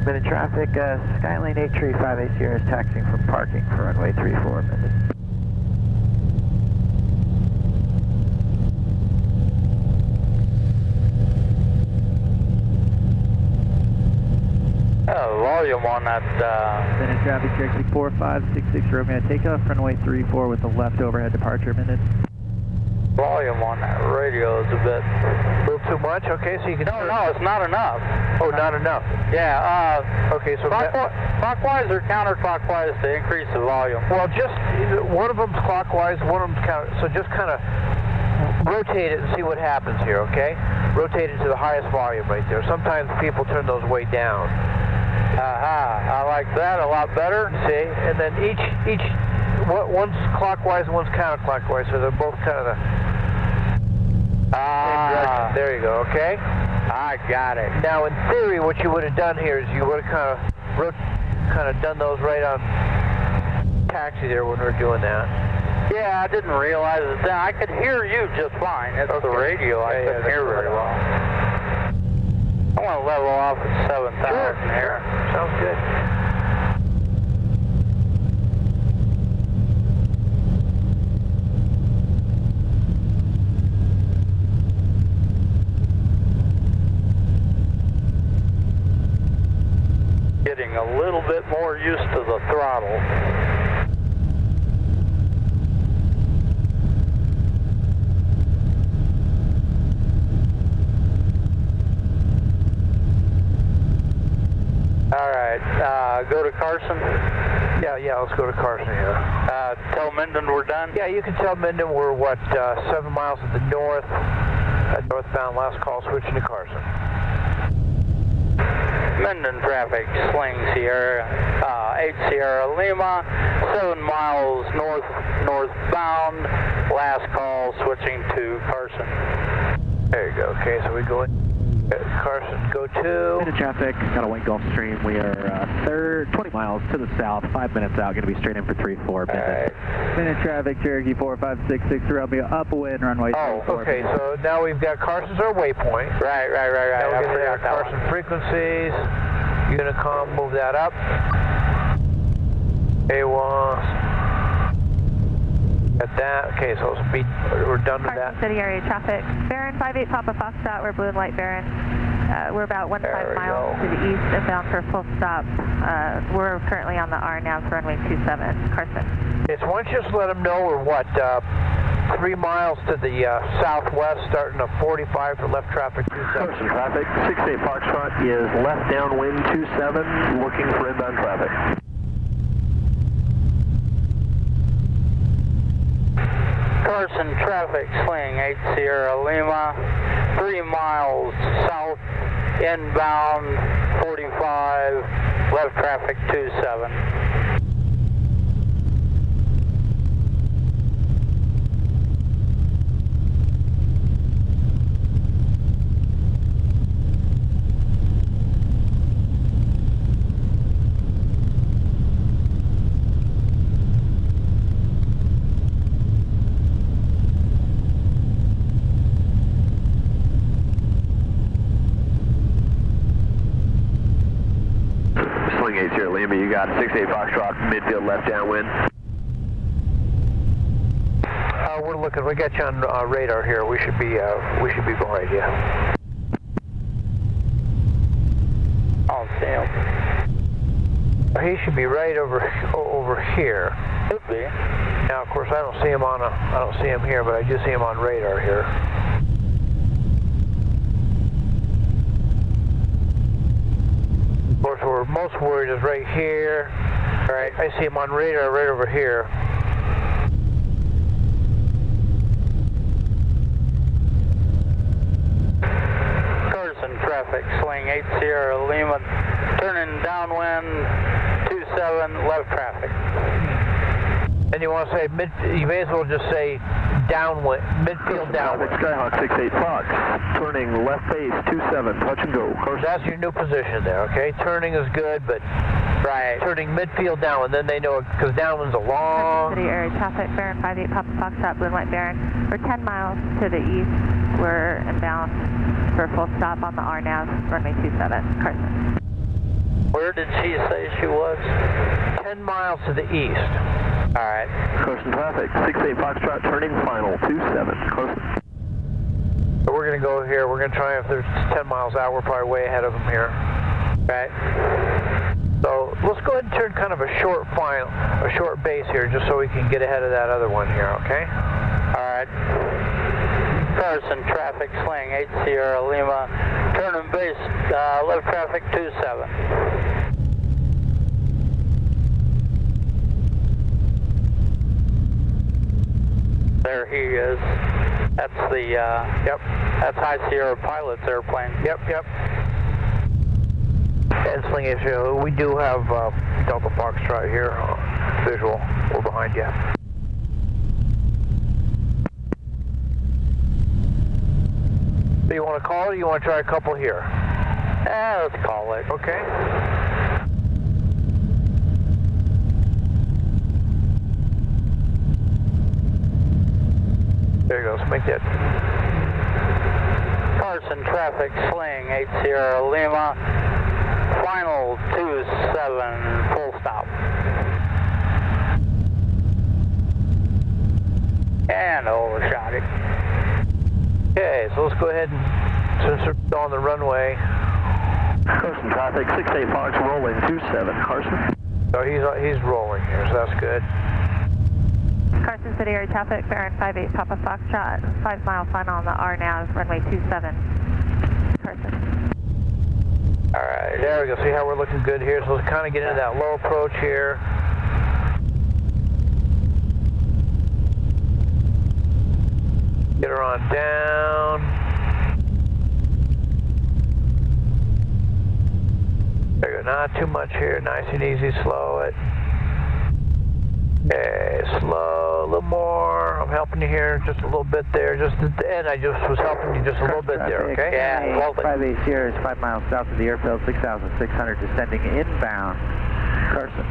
Minden traffic, Skylane 835 Sierra is taxiing from parking for runway 34 Minden. Volume on that. Minden traffic, Cherokee 4566 Romeo takeoff, runway 34 with a left overhead departure, Minden. Volume on that radio is a bit. Move too much? Okay, so you can... No, it's not enough. Oh, not enough. Yeah, okay, so... clockwise or counterclockwise to increase the volume? Well, just one of them's clockwise, one of them's counter. So just kind of rotate it and see what happens here, okay? Rotate it to the highest volume right there. Sometimes people turn those way down. I like that a lot better. See? And then one's clockwise and one's counterclockwise, so they're both kind of the same direction. There you go, okay? I got it. Now, in theory, what you would have done here is you would have kind of done those right on taxi there when we were doing that. Yeah, I didn't realize it then. I could hear you just fine. It's the radio I couldn't hear very well. I want to level off at 7,000 here. Sounds good. Getting a little bit more used to the throttle. All right, go to Carson. Yeah, let's go to Carson here. Tell Minden we're done. Yeah, you can tell Minden we're, 7 miles to the north, northbound, last call, switching to Carson. Minden traffic, Sling Sierra, 8 Sierra Lima, 7 miles northbound, last call, switching to Carson. There you go, okay, so we go in. Carson, go to. Into traffic, got a white Gulf Stream. We are 20 miles to the south, 5 minutes out, going to be straight in for 3-4. Minute traffic, Cherokee 4566, Romeo, upwind, runway 34. Okay, so now we've got Carson's our waypoint. Right. Now we're going to have Carson frequencies. Unicom, move that up. A1. At that, okay, so we're done with that. Carson City area traffic. Baron 58 Papa Foxtrot, we're blue and white Baron. We're about 1.5 miles to the east and bound for a full stop. We're currently on the R now, so runway 27, Carson. Okay, so why don't you just let them know we're what, 3 miles to the southwest, starting a 45 for left traffic 27. Carson traffic, 68 Foxtrot is left downwind 27, looking for inbound traffic. Carson traffic, Sling 8 Sierra Lima, 3 miles south, inbound 45, left traffic 27. You got 68 Foxtrot, midfield left downwind. We're looking. We got you on radar here. We should be behind you. I'll see him. He should be right over here. Could be. Now, of course, I don't see him here, but I do see him on radar here. Of course, we're most worried is right here. Right, I see him on radar right over here. Carson traffic, Sling 8 Sierra Lima, turning downwind 27, left traffic. And you want to say you may as well just say downwind, midfield downwind. Skyhawk 68 Fox, turning left base 27, touch and go. Of course, that's your new position there, okay? Turning is good, but turning midfield downwind, then they know it, because downwind's a long... City area traffic, Baron 58 Papa Foxtrot, blue and white Baron. We're 10 miles to the east. We're inbound for a full stop on the R now, runway 27, Carson. Where did she say she was? 10 miles to the east. All right. Carson traffic, 68 Foxtrot, turning final 27, Carson. So we're going to go here. We're going to try, if there's 10 miles out, we're probably way ahead of them here. Right. So let's go ahead and turn kind of a short base here, just so we can get ahead of that other one here, okay? All right. Carson traffic, Sling 8 Sierra Lima, turning base, left traffic 27. There he is. That's the, that's High Sierra Pilot's airplane. Yep. And Sling issue, we do have Delta Foxtrot here, visual. We're behind you. So you want to call it, or you want to try a couple here? Let's call it. Okay. There you go, let's make that. Carson traffic, Sling 8 Sierra Lima, final 27, full stop. And overshot it. Okay, so let's go ahead and since we're on the runway. Carson traffic, 68 Fox, rolling 27, Carson. So he's rolling here, so that's good. Carson City area traffic, Baron 58 Papa Foxtrot, 5 mile final on the R now, runway 27, Carson. All right, there we go. See how we're looking good here? So let's kind of get into that low approach here. Get her on down. There you go. Not too much here. Nice and easy. Slow it. Okay, slow. a little more. I'm helping you here just a little bit there. Just at the end, I just was helping you just a little bit there, okay? Yeah, 58 Sierra is 5 miles south of the airfield, 6,600 descending inbound. Carson.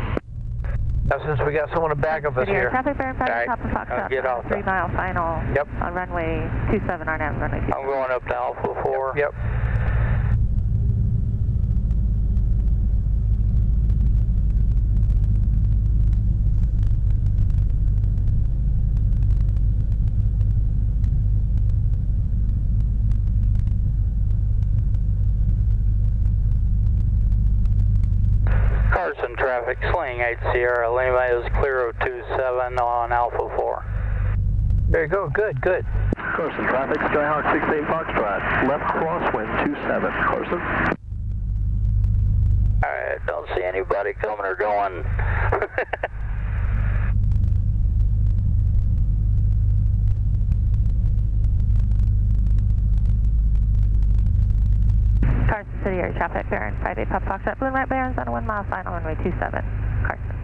Now, since we got someone in back of us here. Traffic verified, top of Foxtrot. Get off 3 mile final. Yep. On runway 27, RNAV, runway 27. I'm going up to Alpha 4. Yep. Carson traffic, Sling-2 Sierra, Lima is clear of 27 on Alpha 4. There you go, good, good. Carson traffic, Skyhawk 68 Foxtrot, left crosswind 27, Carson. Alright, don't see anybody coming or going. Carson City air traffic, Baron 58 Papa Foxtrot, Blue Light Barons on a 1 mile final, runway 27. Carson.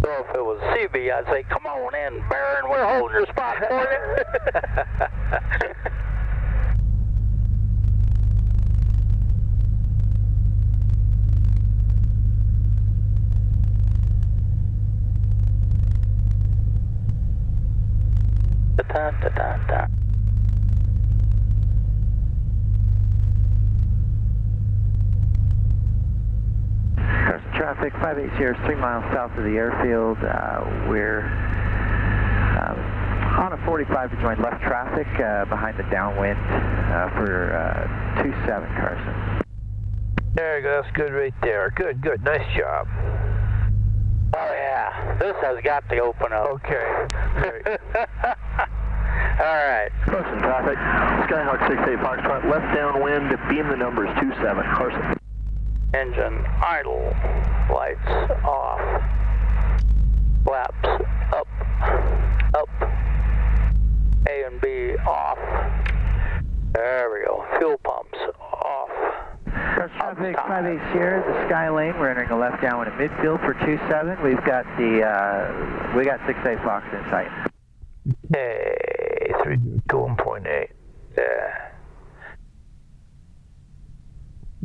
So if it was CB, I'd say, come on in, Baron, we're holding your spot for you. Da-da-da-da-da. Carson traffic, 58 Sierra is 3 miles south of the airfield. We're on a 45 to join left traffic behind the downwind for 27, Carson. There you go, that's good right there. Good, good, nice job. Oh yeah, this has got to open up. Okay. Alright. Carson traffic, Skyhawk 68 Foxtrot, left downwind, beam the numbers 27, Carson. Engine idle, lights off, flaps up, up, A and B off. There we go, fuel pumps off. Carson traffic, 58 Sierra, the Sky Lane. We're entering a left downwind at midfield for 27. We got 68 Fox in sight. Hey, 321.8. Yeah.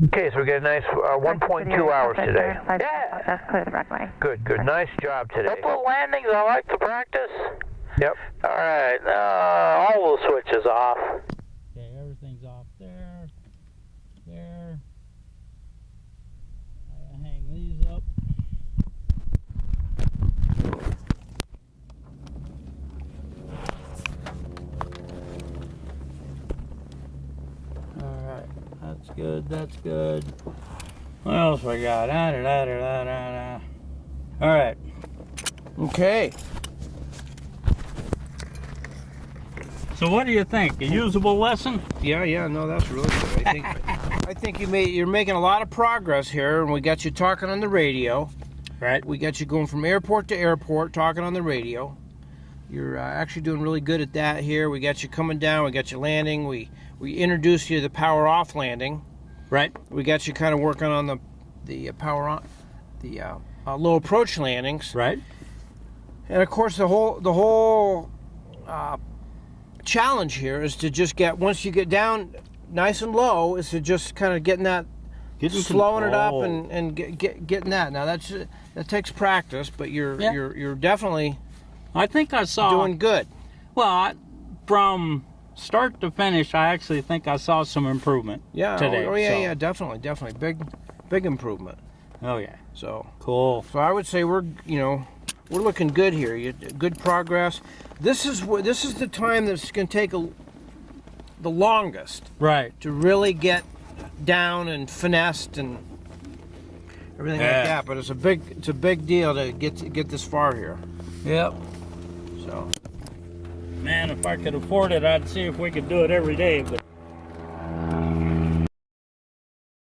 Okay, so we got a nice 1.2 hours today. Yeah. That's clear the runway. Good, good. Nice job today. Couple of landings I like to practice. Yep. Alright, all the switches off. Okay, everything's off there. There. I hang these up. Alright, that's good, that's good. What else we got? Alright. Okay. So what do you think? A usable lesson? Yeah, no, that's really good. I think you're making a lot of progress here, and we got you talking on the radio. Right. We got you going from airport to airport, talking on the radio. You're actually doing really good at that here. We got you coming down. We got you landing. We introduced you to the power off landing. Right. We got you kind of working on the power on, the low approach landings. Right. And of course, the whole challenge here is to just get, once you get down nice and low, is to just kind of getting slowing it up and getting that. Now that takes practice, but you're definitely, I think I saw doing good. Well, from start to finish, I actually think I saw some improvement. Yeah. Today. Yeah, definitely, big improvement. Oh yeah. So cool. So I would say we're looking good here. Good progress. This is the time that's going to take the longest. Right. To really get down and finessed and everything like that. But it's a big deal to get this far here. Yep. So. Man, if I could afford it, I'd see if we could do it every day. But